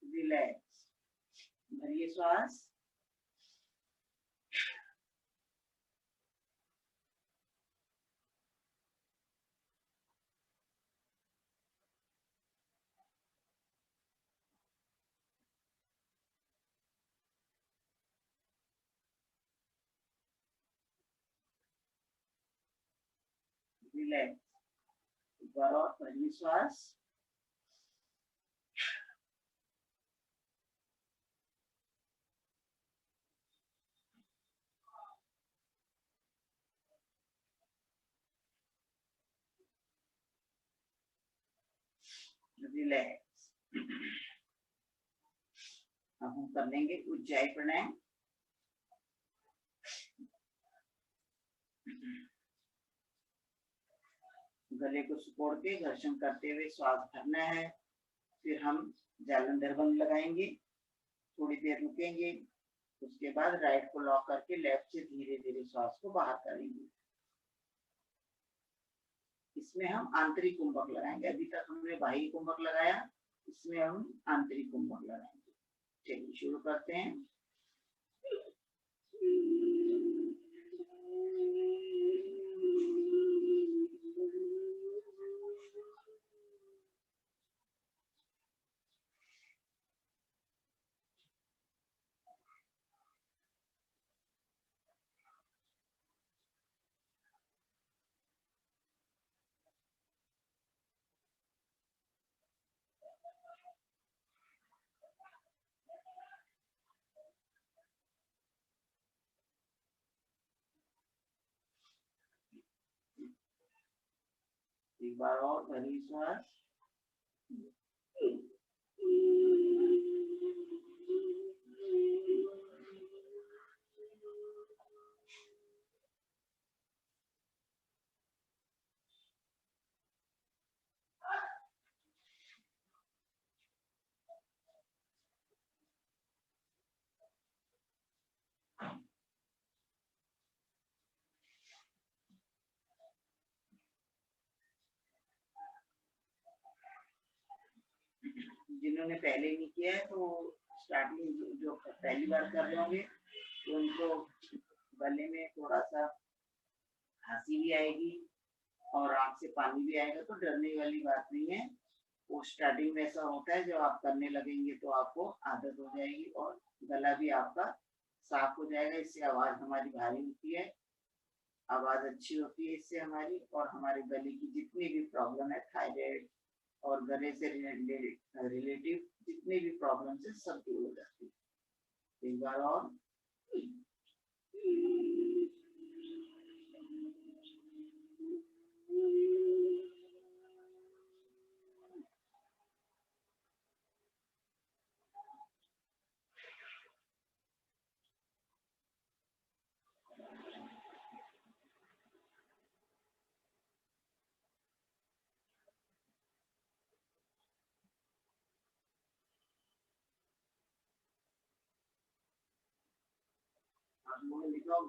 रिलैक्स। भरिए श्वास। रिलैक्स। एक बार और भरिए श्वास। रिलैक्स। अब हम कर लेंगे उज्जाई प्राणायाम। गले को सिकोड़ के घर्षण करते हुए श्वास भरना है। फिर हम जालंधर बंद लगाएंगे, थोड़ी देर रुकेंगे, उसके बाद राइट को लॉक करके लेफ्ट से धीरे धीरे श्वास को बाहर करेंगे। इसमें हम आंतरिक कुंभक लगाएंगे। अभी तक हमने बाह्य कुंभक लगाया, इसमें हम आंतरिक कुंभक लगाएंगे। चलिए शुरू करते हैं। एक बार और भरी श्वास। जिन्होंने पहले नहीं किया है तो स्टार्टिंग जो पहली बार कर रहे होंगे तो उनको गले में थोड़ा सा खांसी भी आएगी और आंख से पानी भी आएगा, तो डरने वाली बात नहीं है। वो स्टार्टिंग में ऐसा होता है, जब आप करने लगेंगे तो आपको आदत हो जाएगी और गला भी आपका साफ हो जाएगा। इससे आवाज हमारी भारी होती है, आवाज अच्छी होती है इससे हमारी, और हमारे गले की जितनी भी प्रॉब्लम है, थायराइड और गले से रिलेटिव जितनी भी प्रॉब्लम है सब दूर हो जाती है। एक बार और।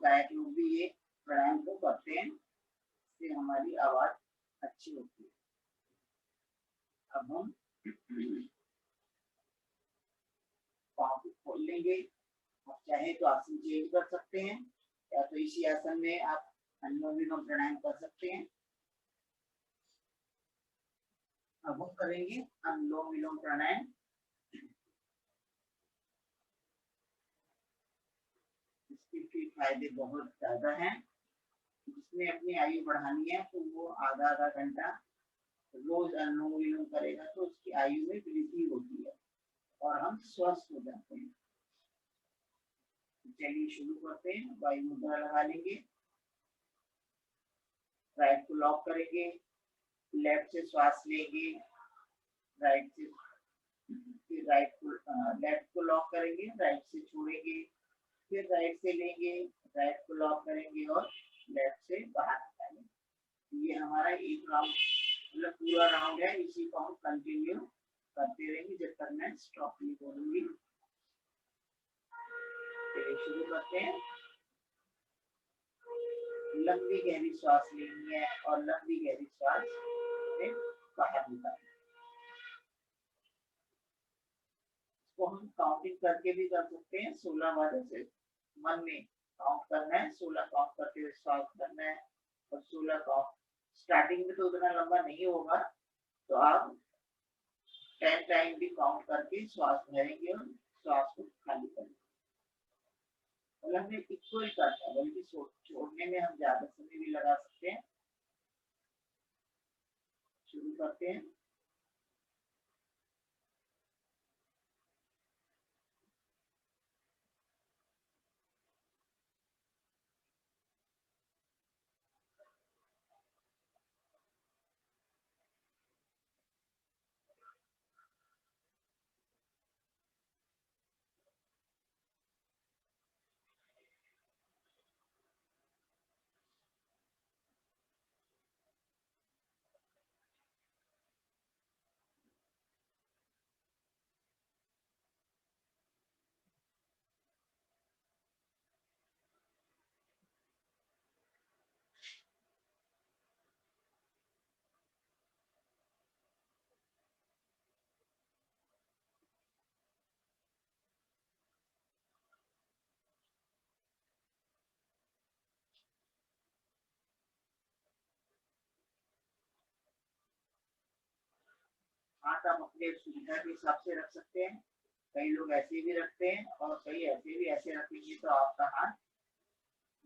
गायक लोग भी ये प्राणायाम को करते हैं, इससे हमारी आवाज अच्छी होती है। अब हम पाँव को खोल लेंगे। आप चाहे तो आसन चेंज कर सकते हैं, या तो इसी आसन में आप अनुलोम विलोम प्राणायाम कर सकते हैं। अब हम करेंगे अनुलोम विलोम प्राणायाम। इसके फायदे बहुत ज्यादा हैं। जिसने अपनी आयु बढ़ानी है तो वो आधा आधा घंटा रोज अनुलोम विलोम करेगा तो उसकी आयु में वृद्धि होती है और हम स्वस्थ हो जाते हैं। चलिए शुरू करते हैं। वायु मुद्रा लगा लेंगे, राइट को लॉक करेंगे, लेफ्ट से श्वास लेंगे, राइट से फिर राइट को लेफ्ट को लॉक करेंगे, राइट से छोड़ेंगे, फिर राइट से लेंगे, राइट को लॉक करेंगे और लेफ्ट से बाहर निकालेंगे। ये हमारा एक राउंड मतलब पूरा राउंड है। इसी को हम कंटिन्यू करते रहेंगे जब तक मैं स्टॉप नहीं बोलूंगी। चलिए शुरू करते हैं। लंबी गहरी श्वास लेनी है और लंबी गहरी श्वास में बाहर निकालनी है। इसको हम काउंटिंग करके भी कर सकते हैं। 16 बार ऐसे मन में काउंट करना है, 16 काउंट करते हुए श्वास करना है और 16 काउंट। स्टार्टिंग में तो उतना लंबा नहीं होगा, तो आप 10 टाइम भी काउंट करके श्वास भरेंगे और श्वास को खाली करेंगे। मतलब हमें इक्वल करना है, बल्कि छोड़ने में हम ज्यादा समय भी लगा सकते हैं। शुरू करते हैं। हाथ आप अपने सुविधा के हिसाब से रख सकते हैं। कई लोग ऐसे भी रखते हैं और कई ऐसे भी ऐसे रखेंगे तो आपका हाथ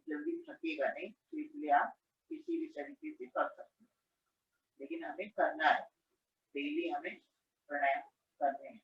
जल्दी थकेगा नहीं, तो इसलिए आप किसी भी तरीके से कर सकते हैं। लेकिन हमें करना है, डेली हमें प्राणायाम करने हैं।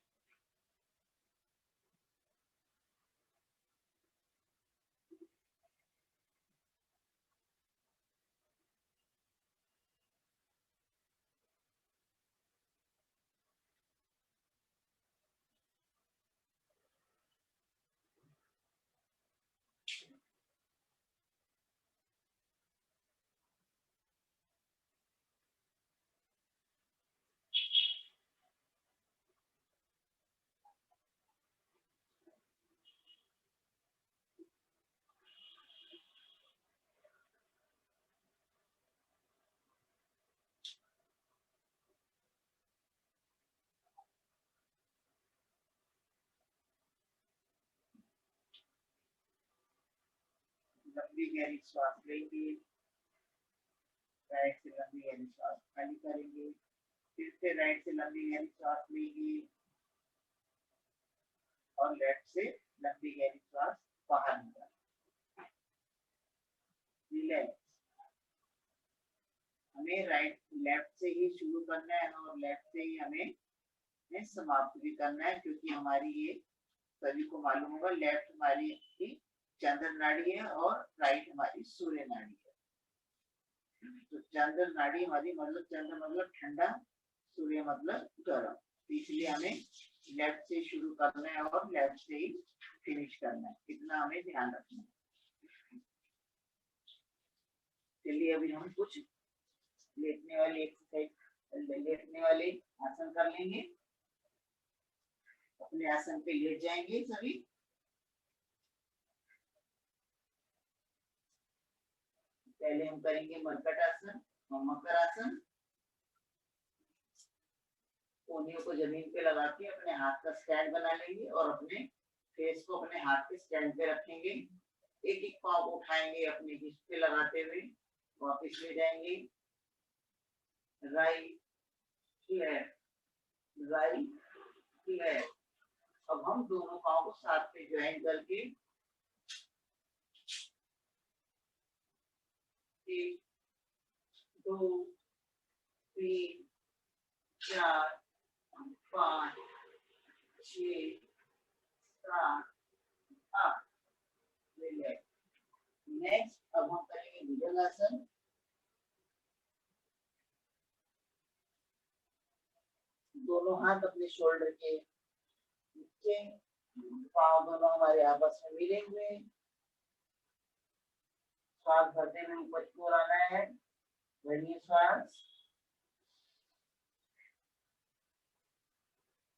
लंबी गहरी श्वास लेंगे, राइट से लंबी गहरी श्वास खाली करेंगे, फिर से राइट से लंबी गहरी श्वास लेंगे और लेफ्ट से लंबी गहरी श्वास बाहर निकालेंगे। रिलैक्स। हमें राइट लेफ्ट से ही शुरू करना है और लेफ्ट से ही हमें समाप्त भी करना है, क्योंकि हमारी ये सभी को मालूम होगा लेफ्ट हमारी चंद्र नाड़ी है और राइट हमारी सूर्य नाड़ी है। तो चंद्र नाड़ी हमारी मतलब चंद्र मतलब ठंडा, सूर्य मतलब गर्म, इसलिए हमें लेफ्ट से शुरू करना है और लेफ्ट से ही फिनिश करना है। इतना हमें ध्यान रखना है। चलिए अभी हम कुछ लेटने वाली एक्सरसाइज, लेटने वाले आसन कर लेंगे। अपने आसन पे लेट जाएंगे सभी। पहले हम करेंगे मरकट आसन और मकर आसन। कोहनियों को जमीन पे लगा के अपने हाथ का स्टैंड बना लेंगे और अपने फेस को अपने हाथ के स्टैंड पे रखेंगे। एक एक पाँव को उठाएंगे अपने हिप पे लगाते हुए, वापस ले जाएंगे, राइट लेफ्ट, राइट लेफ्ट। अब हम दोनों पाँव को साथ पे ज्वाइन करके 1 2 3 4 5 6 7 8 रिलैक्स। नेक्स्ट अब हम करेंगे भुजंगासन। दोनों हाथ अपने शोल्डर के नीचे, पाँव दोनों हमारे आपस में मिले हुए, श्वास भरते हुए ऊपर की ओर आना है, भरिए श्वास,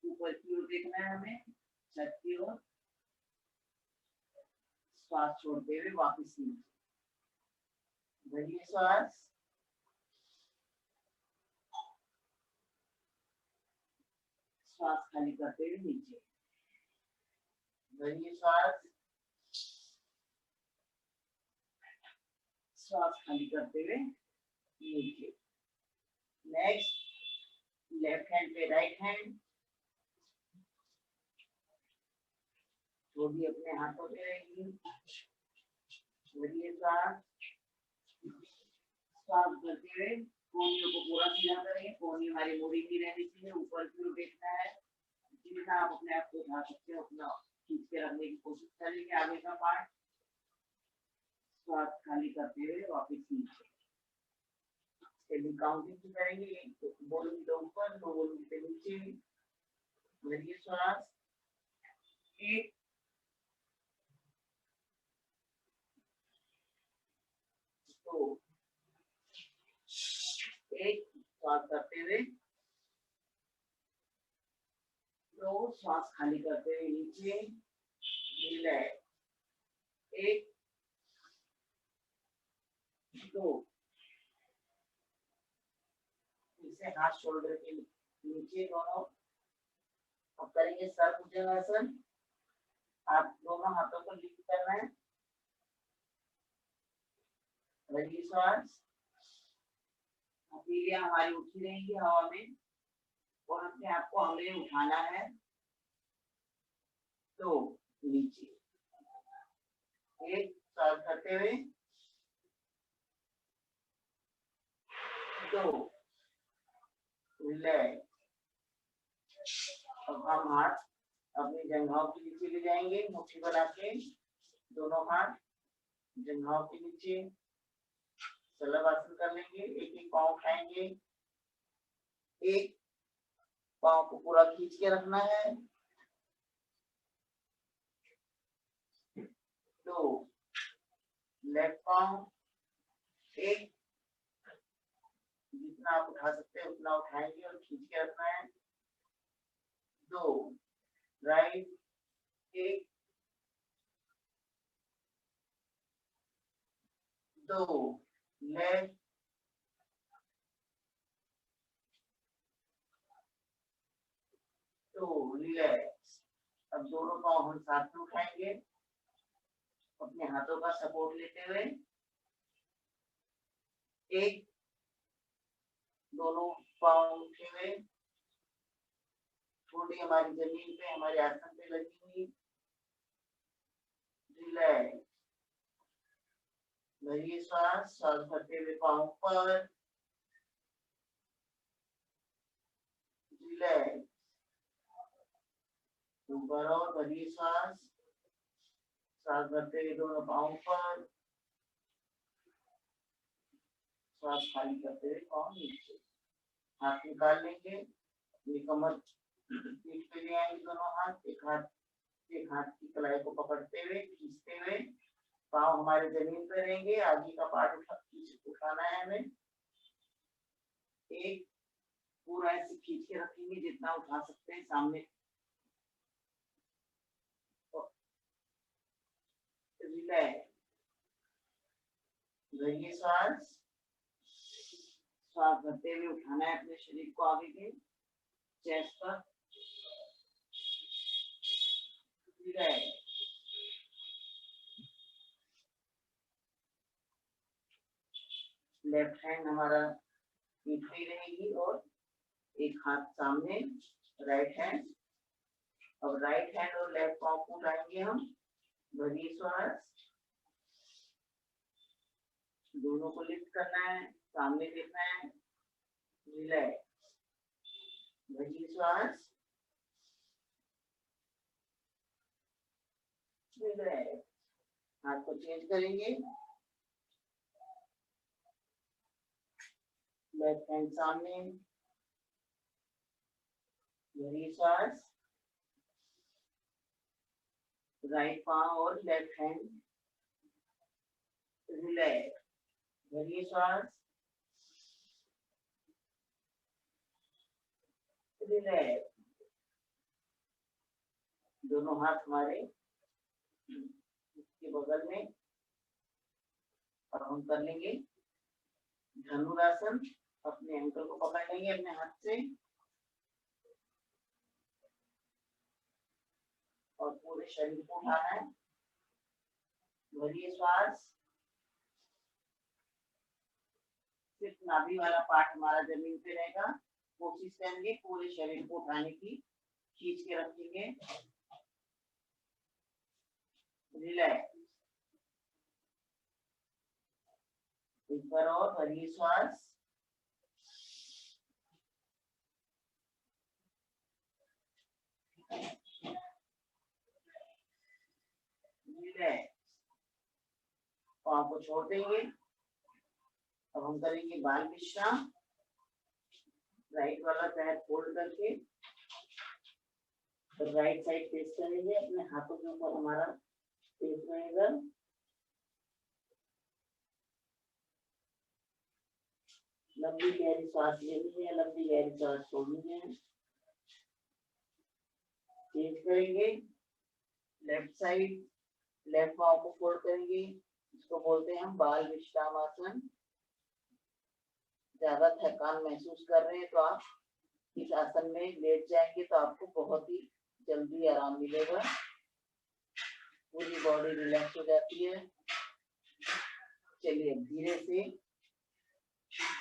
ऊपर की ओर देखना है हमें, छत की ओर, श्वास छोड़ते हुए वापस नीचे, भरिए श्वास, श्वास खाली करते हुए नीचे, भरिए श्वास, श्वास खाली करते हुए नीचे। नेक्स्ट लेफ्ट हैंड पे राइट हैंड, वो भी अपने हाथों पे रहेगी, भरिए श्वास, श्वास भरते हुए कोहनियों को पूरा सीधा करें, कोहनी हमारी मुड़ी की रहनी चाहिए, ऊपर की ओर देखना है, जितना आप अपने आप को उठा सकते हो अपना खींच के रखने की कोशिश करेंगे आगे का पार्ट, श्वास खाली करते हुए वापस नीचे। इसके काउंटिंग करेंगे, तो बोलेंगे ऊपर, दो बोलेंगे नीचे, भरिए श्वास, 1 2 1, श्वास करते हुए 2, श्वास खाली करते हुए नीचे, रिलैक्स, 1 2, इसे हाथ शोल्डर के नीचे दोनों। अब करेंगे सर भुजंगासन। आप दोनों हाथों को लिफ्ट करना है, भरिए श्वास, हथेलियां हमारी उठी रहेंगी हवा में और अपने आप को हमें उठाना है, तो नीचे, 1 श्वास करते हुए, 2 रिलैक्स। अब हम हाथ अपनी जंघाओं के नीचे ले जाएंगे, मुट्ठी बना के दोनों हाथ जंघाओं के नीचे, शलभासन कर लेंगे, एक एक पाँव उठाएंगे, एक पाँव को पूरा खींच के रखना है, 2 लेफ्ट पाँव, 1 जितना आप उठा सकते हैं उतना उठाएंगे और खींच के रखना है, 2 राइट, 1 2 लेफ्ट, 2 रिलैक्स। अब दोनों पाँव हम साथ में उठाएंगे, अपने हाथों का सपोर्ट लेते हुए, 1 दोनों पाँव उठे हुए, ठोड़ी हमारी जमीन पे हमारे आसन पे लगी हुई, रिलैक्स, भरिए श्वास, श्वास भरते हुए पाँव ऊपर, रिलैक्स, ऊपर और भरिए श्वास, श्वास भरते हुए दोनों पाँव ऊपर, श्वास खाली करते हुए पाँव नीचे, हाथ निकाल लेंगे, ये कमर पीठ पे ले आएंगे दोनों हाथ, एक हाथ की कलाई को पकड़ते हुए खींचते हुए, पाँव हमारे जमीन पे रहेंगे, आगे का पार्ट उठाना है हमें, एक पूरा ऐसे खींच के रखेंगे जितना उठा सकते हैं सामने, रिलैक्स, भरिए श्वास, श्वास भरते हुए उठाना है अपने शरीर को आगे के, चेस्ट पर गए। लेफ्ट हैंड हमारा पीठ पे रहेगी और एक हाथ सामने, राइट हैंड। अब राइट हैंड और लेफ्ट पाँव को उठाएंगे हम, भरी श्वास, दोनों को लिफ्ट करना है, सामने देखना है, रिलैक्स, भरी श्वास, रिलैक्स। हाथ को चेंज करेंगे, लेफ्ट हैंड सामने, भरी श्वास, राइट पाँव और लेफ्ट हैंड, रिलैक्स, भरी श्वास, रिलैक्स। दोनों हाथ हमारे के बगल में। और हम कर लेंगे धनुरासन। अपने एंकल को पकड़ लेंगे अपने हाथ से और पूरे शरीर को उठाना है, भरिए श्वास। सिर्फ नाभि वाला पार्ट हमारा जमीन पे रहेगा। कोशिश करेंगे पूरे शरीर को उठाने की, खींच के रखेंगे, रिलैक्स। एक बार और भरिए श्वास, रिलैक्स। पाँव को छोड़ देंगे। अब हम करेंगे बाल विश्राम। राइट वाला पैर फोल्ड करके तो राइट साइड फेस करेंगे, अपने हाथों के ऊपर हमारा फेस रहेगा। लंबी गहरी सांस लेनी है, लंबी गहरी सांस छोड़नी है। चेंज करेंगे, लेफ्ट साइड, लेफ्ट पाँव को फोल्ड करेंगे, इसको बोलते हैं हम बाल विश्राम आसन। ज्यादा थकान महसूस कर रहे हैं तो आप इस आसन में लेट जाएंगे तो आपको बहुत ही जल्दी आराम मिलेगा, पूरी बॉडी रिलैक्स हो जाती है। चलिए धीरे से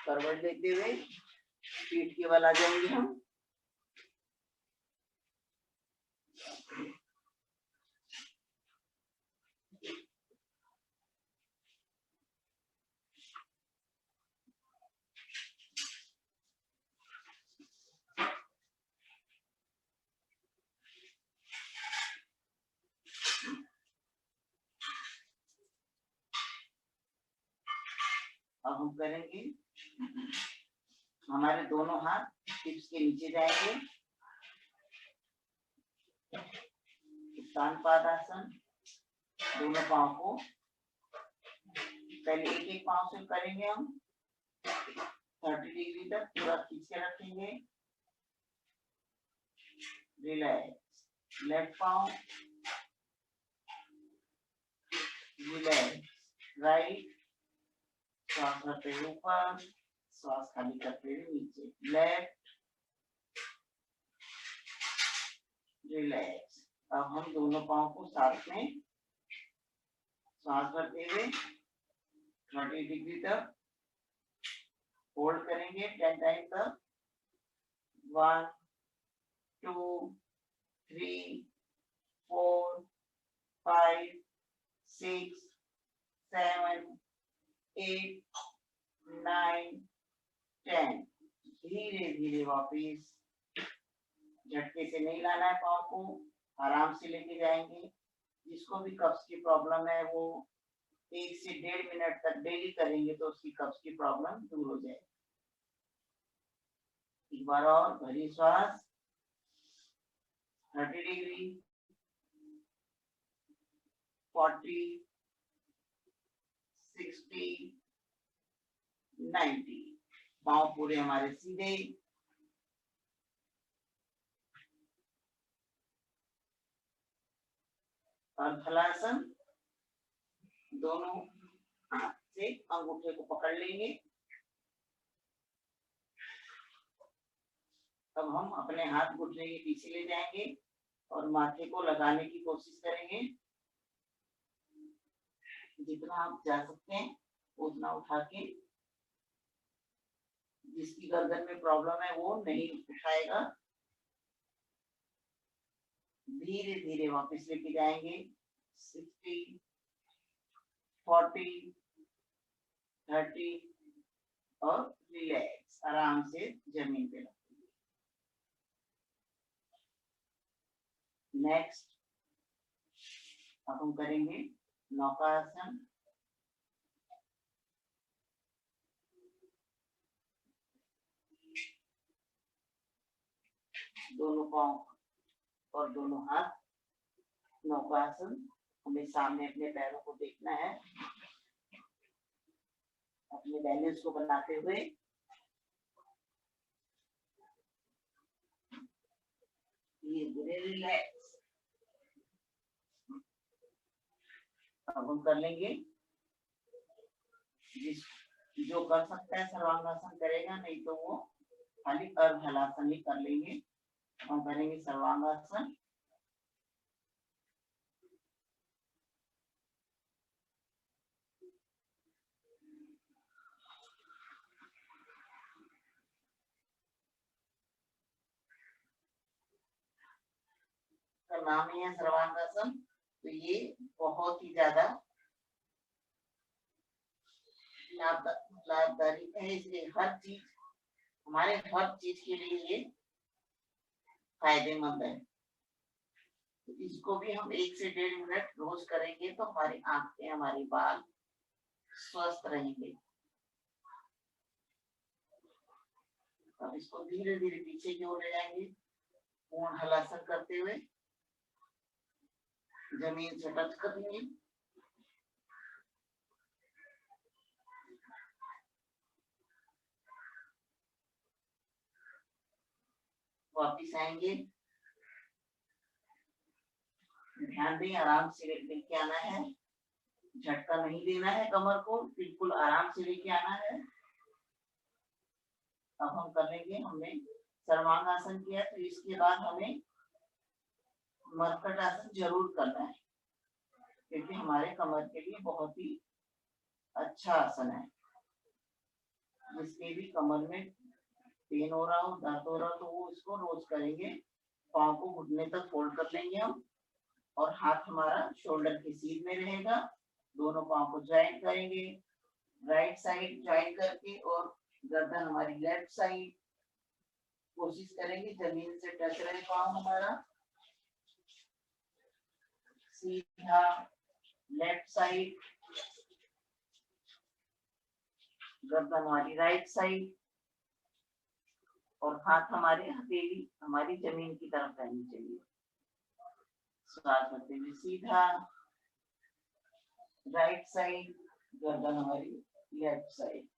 करवट लेते हुए पीठ के बल आ जाएंगे हम। अब हम करेंगे, हमारे दोनों हाथ हिप्स के नीचे जाएंगे, उत्तान पादासन। दोनों पाँव को पहले एक एक पाँव से करेंगे हम 30 डिग्री तक पूरा खींच के रखेंगे, रिलैक्स। लेफ्ट पाँव, रिलैक्स, राइट, श्वास भरते हुए ऊपर, श्वास खाली करते हुए नीचे, लेफ्ट, रिलैक्स। अब हम दोनों पाँव को साथ में श्वास भरते हुए 30 डिग्री तक होल्ड करेंगे 10 टाइम तक। 1 2 3 4 5 6 7 8 9 10। धीरे धीरे वापिस, झटके से नहीं लाना है, पाँव को आराम से लेके जाएंगे। जिसको भी कब्ज की प्रॉब्लम है वो 1 से 1.5 मिनट तक डेली करेंगे तो उसकी कब्ज की प्रॉब्लम दूर हो जाएगी। एक बार और भरी श्वास, 30 डिग्री, 40 60 90। पाँव पूरे हमारे सीधे, और हलासन। दोनों हाथ से अंगूठे को पकड़ लेंगे, अब हम अपने हाथ घुटने के पीछे ले जाएंगे और माथे को लगाने की कोशिश करेंगे। जितना आप जा सकते हैं उतना उठा के, जिसकी गर्दन में प्रॉब्लम है वो नहीं उठाएगा। धीरे धीरे वापस लेके जाएंगे। 60, 40, 30 और रिलैक्स, आराम से जमीन पे रखेंगे। नेक्स्ट अब हम करेंगे नौकासन। दोनों पांव और दोनों हाथ नौकासन। हमें सामने अपने पैरों को देखना है, अपने बैलेंस को बनाते हुए। धीरे रिलैक्स। अब हम कर लेंगे, जो कर सकता है सर्वांगासन करेगा, नहीं तो वो खाली अर्ध हलासन ही कर लेंगे। हम करेंगे सर्वांगासन। का नाम ही है सर्वांगासन, तो ये बहुत ही ज्यादा लाभदायक है। इसलिए हमारे हर चीज के लिए ये फायदेमंद है। तो इसको भी हम 1 से 1.5 मिनट रोज करेंगे तो हमारी आंखें, हमारे बाल स्वस्थ रहेंगे। अब इसको धीरे धीरे पीछे की ओर ले जाएंगे, पूर्ण हलासन करते हुए जमीन से टच करेंगे। वापिस आएंगे। ध्यान दें, आराम से लेके आना है, झटका नहीं देना है, कमर को बिल्कुल आराम से लेके आना है। अब हम कर लेंगे, हमने सर्वांगासन किया तो इसके बाद हमें मरकट आसन जरूर करना है, क्योंकि हमारे कमर के लिए बहुत ही अच्छा आसन है। जिसके भी कमर में पेन हो रहा हो, दर्द हो रहा हो, तो वो इसको रोज करेंगे। पाँव को घुटने तक फोल्ड कर लेंगे हम, और हाथ हमारा शोल्डर के सीध में रहेगा। दोनों पाँव को ज्वाइन करेंगे, राइट साइड ज्वाइन करके, और गर्दन हमारी लेफ्ट साइड। कोशिश करेंगे जमीन से टच रहे पाँव हमारा। सीधा लेफ्ट साइड, गर्दन हमारी राइट साइड, और हाथ हमारे हथेली हमारी जमीन की तरफ रहनी चाहिए। श्वास लेते हुए सीधा राइट साइड, गर्दन हमारी लेफ्ट साइड।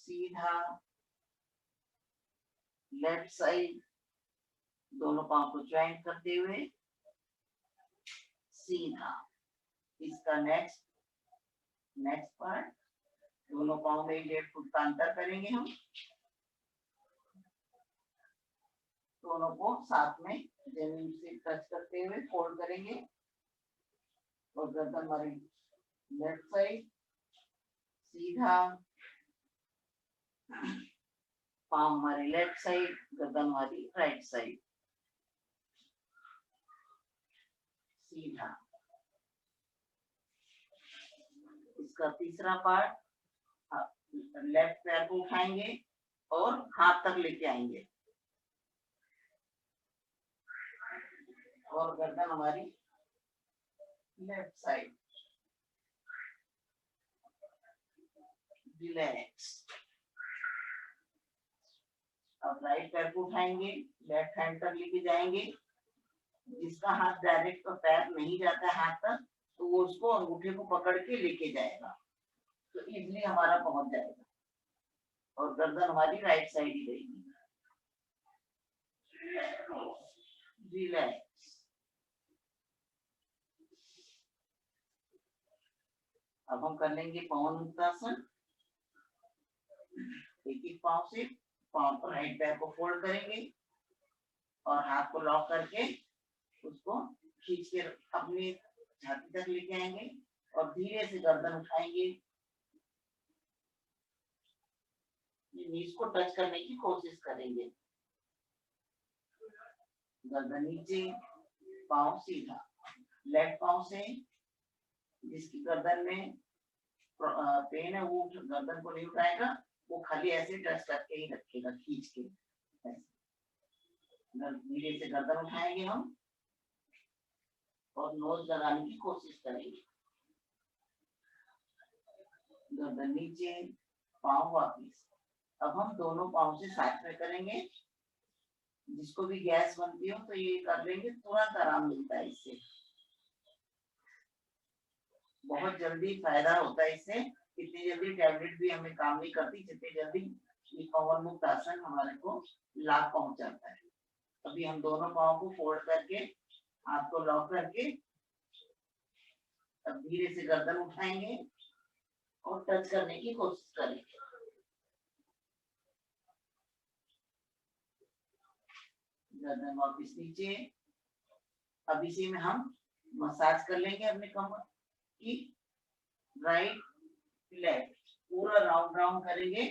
सीधा लेफ्ट साइड, दोनों पांव को ज्वाइन करते हुए सीधा। इसका नेक्स्ट पार्ट, दोनों पांव में 1.5 फुट का अंतर करेंगे हम। दोनों को साथ में जमीन से टच करते हुए फोल्ड करेंगे, और गर्दन हमारी लेफ्ट साइड, सीधा पाँव हमारी लेफ्ट साइड, गर्दन हमारी राइट साइड। सीधा। इसका तीसरा पार्ट, लेफ्ट पैर को उठाएंगे और हाथ तक लेके आएंगे, और गर्दन हमारी लेफ्ट साइड। रिलैक्स। अब राइट पैर को उठाएंगे, लेफ्ट हैंड तक लेके जाएंगे। जिसका हाथ डायरेक्ट तो पैर नहीं जाता हाथ तक, तो वो उसको अंगूठे को पकड़ के लेके जाएगा, तो इजीली हमारा पहुंच जाएगा, और गर्दन हमारी राइट साइड ही रहेगी। रिलैक्स। अब हम कर लेंगे पवन मुक्तासन। एक एक पाँव से पाँव राइट पैर को फोल्ड करेंगे और हाथ को लॉक करके उसको खींच के अपनी छाती तक लेके आएंगे और धीरे से गर्दन उठाएंगे, नीज को टच करने की कोशिश करेंगे। गर्दन नीचे, पाँव सीधा, लेफ्ट पाँव से जिसकी गर्दन में पेन है वो गर्दन को नहीं उठाएगा, वो खाली ऐसे टच करके ही रखेगा खींच के। धीरे से गर्दन उठाएंगे हम और नोज लगाने की कोशिश करेंगे। गर्दन नीचे, पाँव वापिस। अब हम दोनों पाँव से साथ में करेंगे। जिसको भी गैस बनती हो तो ये कर लेंगे, तुरंत आराम मिलता है इससे, बहुत जल्दी फायदा होता है इससे। इतनी जल्दी टैबलेट भी हमें काम नहीं करती जितनी जल्दी ये पवन मुक्त आसन हमारे को लाभ पहुंचाता है। अभी हम दोनों पाँव को फोल्ड करके हाथ को लॉक करके अब धीरे से गर्दन उठाएंगे और टच करने की कोशिश करेंगे। गर्दन वापस नीचे। अब इसी में हम मसाज कर लेंगे अपने कमर की, राइट लेफ्ट पूरा राउंड राउंड करेंगे,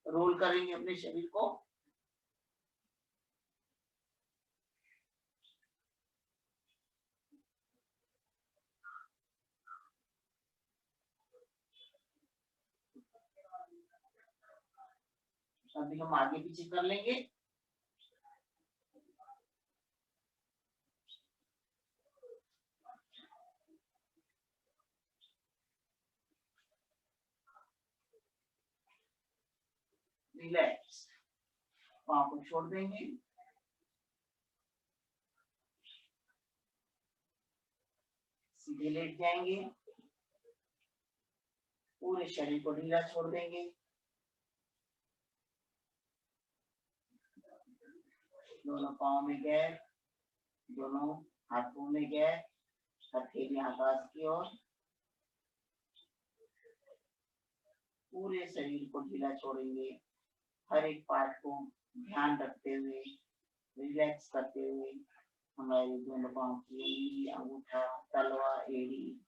रोल करेंगे अपने शरीर को। अभी हम आगे पीछे कर लेंगे। रिलैक्स, पाँव को छोड़ देंगे, सीधे लेट जाएंगे, पूरे शरीर को ढीला छोड़ देंगे। दोनों पाँव में गैप, दोनों हाथों में गैप, हथेली आकाश की ओर, पूरे शरीर को ढीला छोड़ेंगे। हर एक पार्ट को ध्यान रखते हुए, रिलैक्स करते हुए हमारे दोनों पाँव की उंगली, अंगूठा, तलवा, एड़ी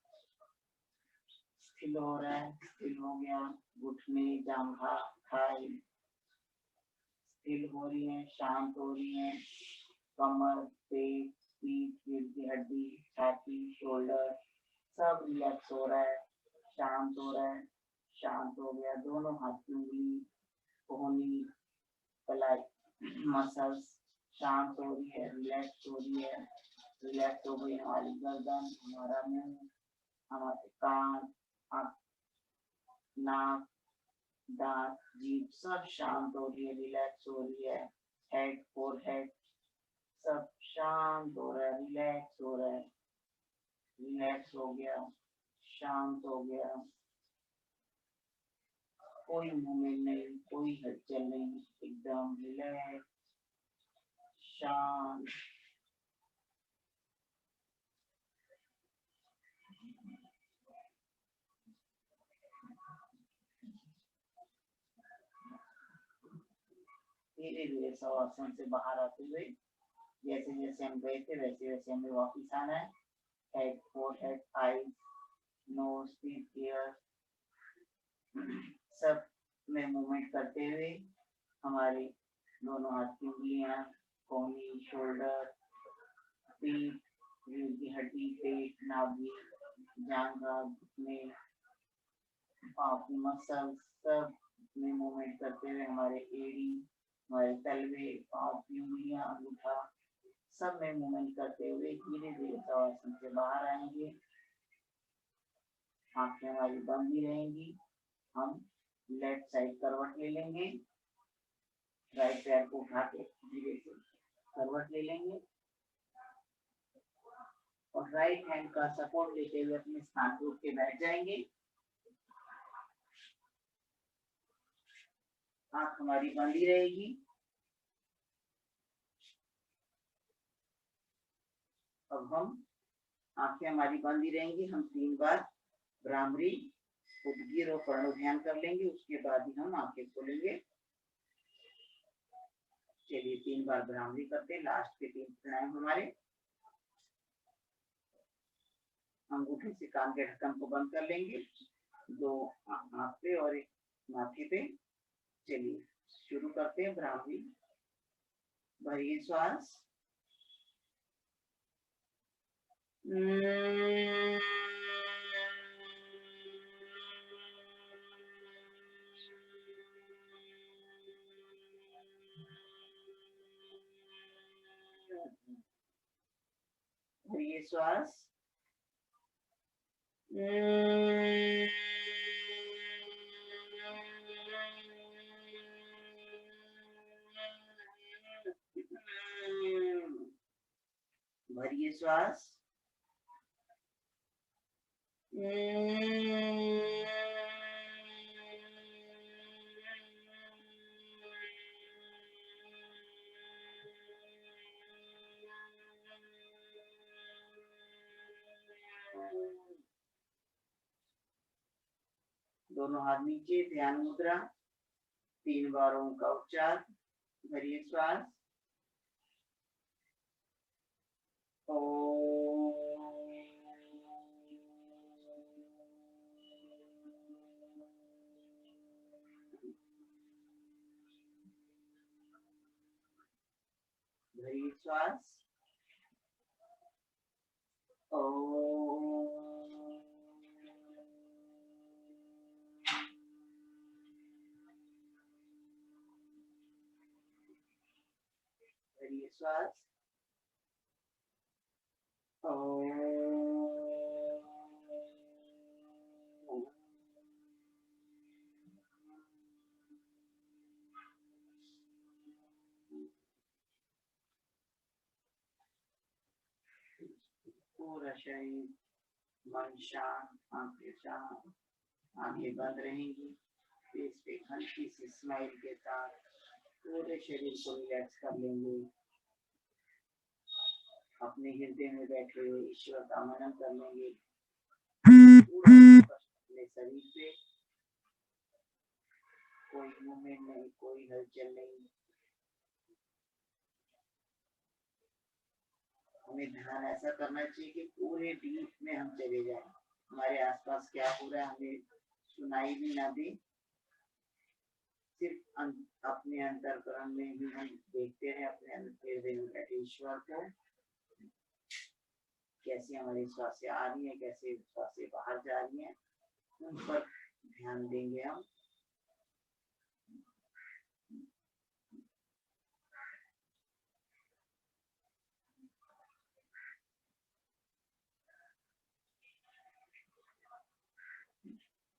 स्थिर हो रहा है, स्थिर हो गया। घुटने, जांघा, थाई स्थिर हो रही है, शांत हो रही है। कमर, पेट, पीठ, रीढ़ की हड्डी, छाती, शोल्डर सब रिलैक्स हो रहा है, शांत हो रहा है, शांत हो गया। दोनों हाथ की उंगली, कोहनी, कलाई मसल्स शांत हो रही है, रिलैक्स हो रही है। रिलैक्स हो गई हमारी गर्दन, हमारा मुंह, हमारे कान, आँख, नाक, दांत, जीभ सब शांत हो रही है, रिलैक्स हो रही है। हेड, फोरहेड सब शांत हो रहा है, रिलैक्स हो रहा है, रिलैक्स हो गया, शांत हो गया। कोई मूवमेंट नहीं, कोई हलचल नहीं, एकदम रिलैक्स, शांत। धीरे धीरे शवासन से बाहर आते हुए जैसे जैसे हम गए थे वैसे वैसे हमें वापिस आना है। Head, forehead, eyes, nose, teeth, ear सब में मूवमेंट करते हुए हमारे दोनों हाथ की उंगलियां, कोहनी, शोल्डर, पीठ, रीढ़ की हड्डी, पेट, नाभि, जांघा, घुटने, पाँव की मसल सब में मूवमेंट करते हुए हमारे एड़ी, हमारे तलवे, पाँव की उंगलियां, अंगूठा सब में मूवमेंट करते हुए धीरे धीरे शवासन से बाहर आएंगे। आंखें हमारी बंद ही रहेंगी। हम लेफ्ट साइड करवट ले लेंगे, राइट पैर को उठा के धीरे से करवट ले लेंगे और राइट हैंड का सपोर्ट लेते हुए अपने स्थान पर उठ के बैठ जाएंगे। आंख हमारी बंद ही रहेगी। अब हम आंखें हमारी बंद ही रहेंगी। हम 3 बार भ्रामरी, उद्गीर और प्रणव ध्यान कर लेंगे, उसके बाद ही हम आंखें खोलेंगे। चलिए 3 बार भ्रामरी करते हैं, लास्ट के 3 प्राणायाम हमारे। अंगूठे से कान के ढक्कन को बंद कर लेंगे, 2 आंख पे और 1 माथे पे। चलिए शुरू करते हैं भ्रामरी। भरिए श्वास, भरिए श्वास, भरिए श्वास, दोनों हाथ नीचे, ध्यान मुद्रा, 3 बार ओम का उच्चार। भरिए श्वास, भरिए श्वास, भरिए श्वास, पूरा शरीर मन शांत, आंखें शांत, आंखें बंद रहेंगी। फेस पे हल्की सी स्माइल के साथ पूरे शरीर को रिलैक्स कर लेंगे। अपने हृदय में बैठे हुए ईश्वर का मनन कर लेंगे। पूरा अपने शरीर पे, कोई मूवमेंट नहीं, कोई हलचल नहीं। हमें ध्यान ऐसा करना चाहिए कि पूरे डीप में हम चले जाएं, हमारे आसपास क्या हो रहा है हमें सुनाई भी ना दे, सिर्फ अपने अंतर्करण में भी हम देखते रहे, अपने हृदय में बैठे ईश्वर को। कैसी हमारी श्वासें आ रही है, कैसे श्वासें बाहर जा रही हैं, उन पर ध्यान देंगे हम।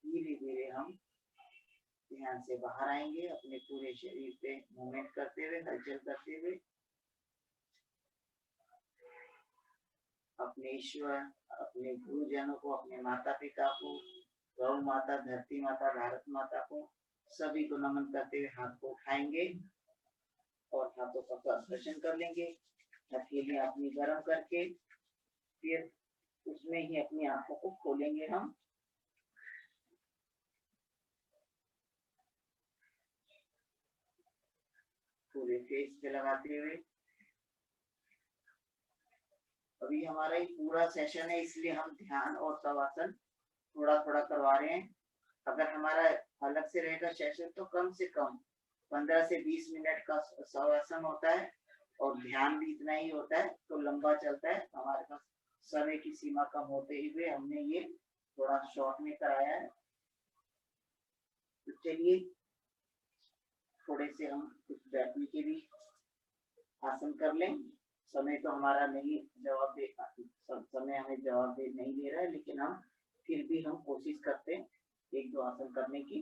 धीरे धीरे हम ध्यान से बाहर आएंगे, अपने पूरे शरीर पे मूवमेंट करते हुए, हलचल करते हुए। अपने ईश्वर, अपने गुरुजनों को, अपने माता पिता को, गौ माता, धरती माता, भारत माता को, सभी को नमन करते हुए हाथ को उठाएंगे और हाथों का दर्शन कर लेंगे। हथेली अपनी गर्म करके फिर उसमें ही अपनी आंखों को खोलेंगे हम। पूरे फेस पे लगाते हुए। अभी हमारा ये पूरा सेशन है, इसलिए हम ध्यान और शवासन थोड़ा थोड़ा करवा रहे हैं। अगर हमारा अलग से रहेगा सेशन तो कम से कम 15 से 20 मिनट का शवासन होता है और ध्यान भी इतना ही होता है, तो लंबा चलता है। हमारे पास समय की सीमा कम होते हुए हमने ये थोड़ा शॉर्ट में कराया है। तो चलिए थोड़े से हम कुछ बैठने के भी आसन कर लें। समय तो हमारा नहीं जवाब दे, समय हमें जवाब दे नहीं दे रहा है, लेकिन हम फिर भी हम कोशिश करते हैं 1-2 आसन करने की।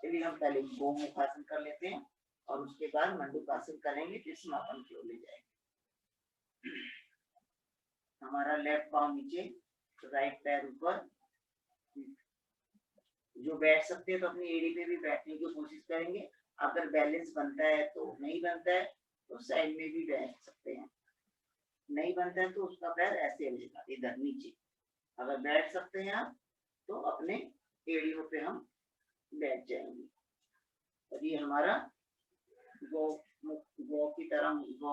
चलिए हम पहले गोमुख आसन कर लेते हैं और उसके बाद मंडूकासन करेंगे, फिर समापन की ओर ले जाएंगे। हमारा लेफ्ट पाँव नीचे, राइट पैर ऊपर। जो बैठ सकते हैं तो अपनी एड़ी पे भी बैठने की कोशिश करेंगे। अगर बैलेंस बनता है तो नहीं बनता है तो साइड में भी बैठ सकते हैं। नहीं बनता है तो उसका पैर ऐसे रहेगा इधर नीचे। अगर बैठ सकते हैं आप तो अपने एड़ियों पे हम बैठ जाएंगे। और ये हमारा गौ गौ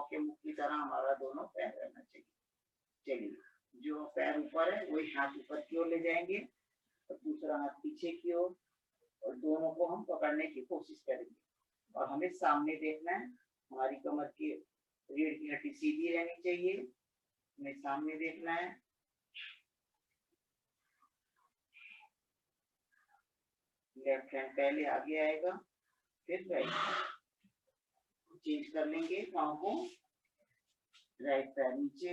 के मुख की तरह हमारा दोनों पैर रहना चाहिए। चलिए, जो पैर ऊपर है वही हाथ ऊपर की ओर ले जाएंगे और दूसरा हाथ पीछे की ओर, और दोनों को हम पकड़ने की कोशिश करेंगे। और हमें सामने देखना है, हमारी कमर की रीढ़ की हड्डी सीधी रहनी चाहिए, हमें सामने देखना है। लेफ्ट हैंड पहले आगे आएगा, फिर राइट चेंज कर लेंगे पाँव को। राइट पैर नीचे,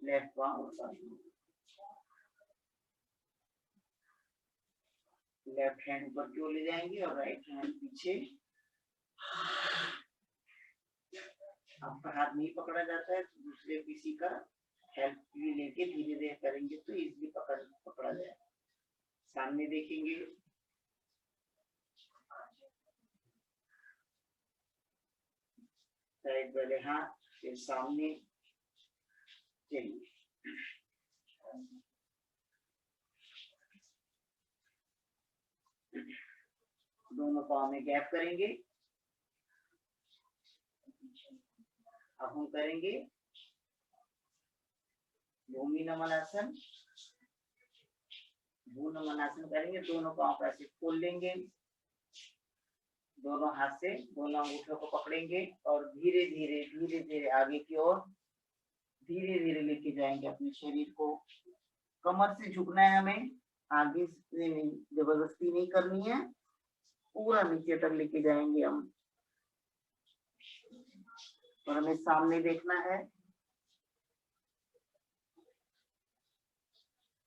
लेफ्ट पाँव ऊपर, लेफ्ट हैंड ऊपर की ओर ले जाएंगे और राइट हैंड पीछे। आपका हाथ नहीं पकड़ा जाता है तो दूसरे किसी का हेल्प भी लेके धीरे धीरे करेंगे तो इजीली पकड़ा जाए। सामने देखेंगे, साइड वाले हाथ, फिर सामने। चलिए, दोनों पाँव में गैप करेंगे। अब हम करेंगे भूमि नमन आसन। भू नमन आसन करेंगे, दोनों पाँव को ऐसे खोल लेंगे, दोनों हाथ से दोनों अंगूठों को पकड़ेंगे और धीरे धीरे आगे की ओर धीरे धीरे लेके जाएंगे अपने शरीर को। कमर से झुकना है हमें, आगे से नहीं, जबरदस्ती नहीं करनी है, पूरा नीचे तक लेके जाएंगे हम। और हमें सामने देखना है,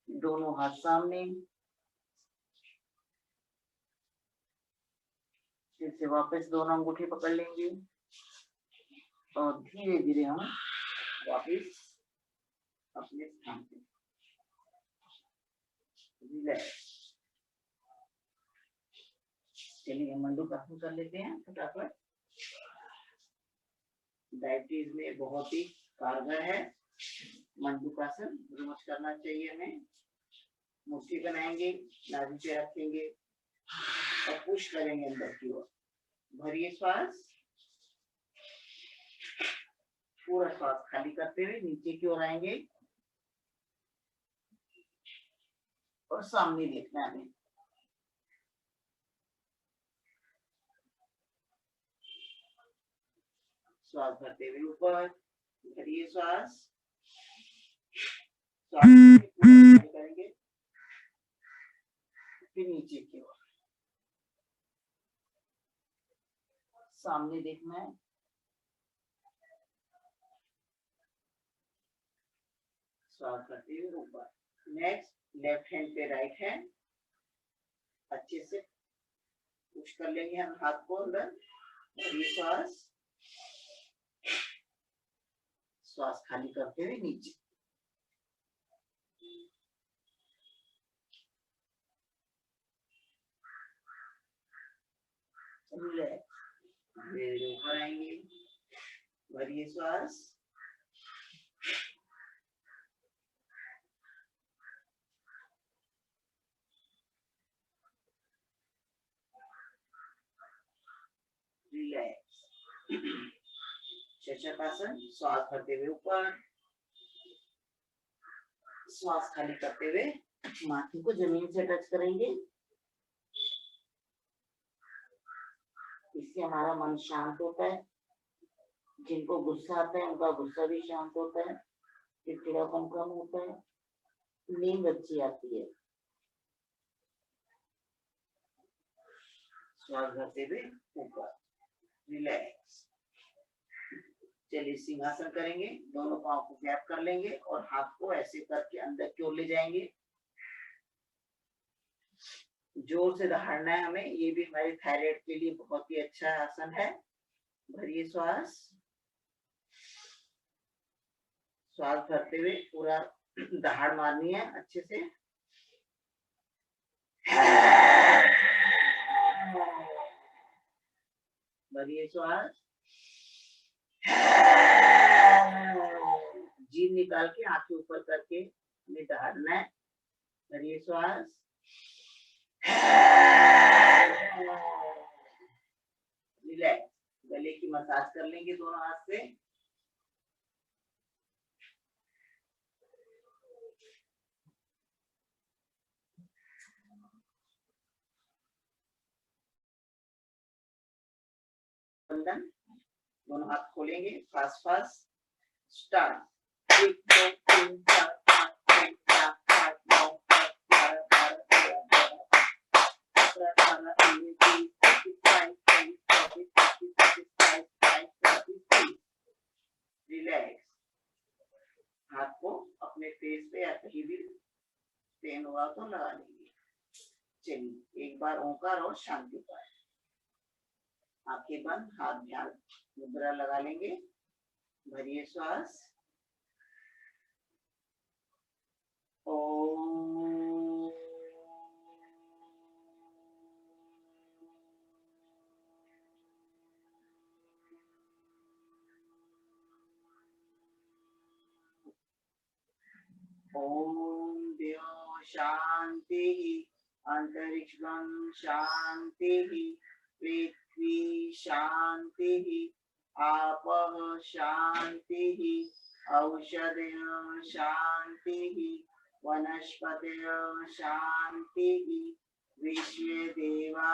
दोनों हाथ सामने, फिर से वापस दोनों अंगूठे पकड़ लेंगे और धीरे धीरे हम वापस अपने स्थान पे रिलैक्स। चलिए, मंडूकासन कर लेते हैं फटाफट। डायबिटीज में बहुत ही कारगर है मंडूकासन, रोज करना चाहिए हमें। मुट्ठी बनाएंगे, नाभि पे रखेंगे और पुश करेंगे अंदर की ओर। भरिए श्वास, पूरा श्वास खाली करते हुए नीचे की ओर आएंगे और सामने देखना है हमें। श्वास भरते हुए ऊपर, भरिए श्वास, करेंगे, फिर नीचे की ओर। सामने देखना है, श्वास करते हुए ऊपर। नेक्स्ट, लेफ्ट हैंड पे राइट हैंड, अच्छे से पुश कर लेंगे हम हाथ को अंदर। भरिए श्वास, श्वास खाली करते हुए नीचे। ऊपर आएंगे, भरिए श्वास, रिलैक्स। शशकासन, श्वास भरते हुए ऊपर, श्वास खाली करते हुए माथे को जमीन से टच करेंगे। इससे हमारा मन शांत होता है। जिनको गुस्सा आता है उनका गुस्सा भी शांत होता है, चिड़चिड़ापन कम होता है, नींद अच्छी आती है। श्वास भरते हुए ऊपर, रिलैक्स। चलिए, सिंहासन करेंगे, दोनों पांव को गैप कर लेंगे और हाथ को ऐसे करके अंदर की ओर ले जाएंगे। जोर से दहाड़ना है हमें, ये भी हमारे थायराइड के लिए बहुत ही अच्छा आसन है। भरिए श्वास, श्वास भरते हुए पूरा दहाड़ मारनी है अच्छे से। भरिए श्वास, जीभ निकाल के आंखें ऊपर करके हमें दहाड़ना है। भरिए श्वास, रिलैक्स। गले की मसाज कर लेंगे दोनों हाथ से। बंधन, दोनों हाथ खोलेंगे, फास्ट फास्ट स्टार्ट। 1 2 3 4 5 6 7 8 9 10 11 12 13 14 15 16 17 18 19 20 21 22 23 24 रिलैक्स। हाथ को अपने फेस पे या कहीं भी पेन हुआ तो लगा लेंगे। चलिए एक बार ओंकार और शांति पाठ। आंखें बंद, हाथ ध्यान मुद्रा लगा लेंगे। भरिए श्वास। ओम ओम देव शांति, अंतरिक्षं शांति, पृथ्वी शांति, आपः शांति, औषधयः शांति, वनस्पतयः शांति, विश्वे देवा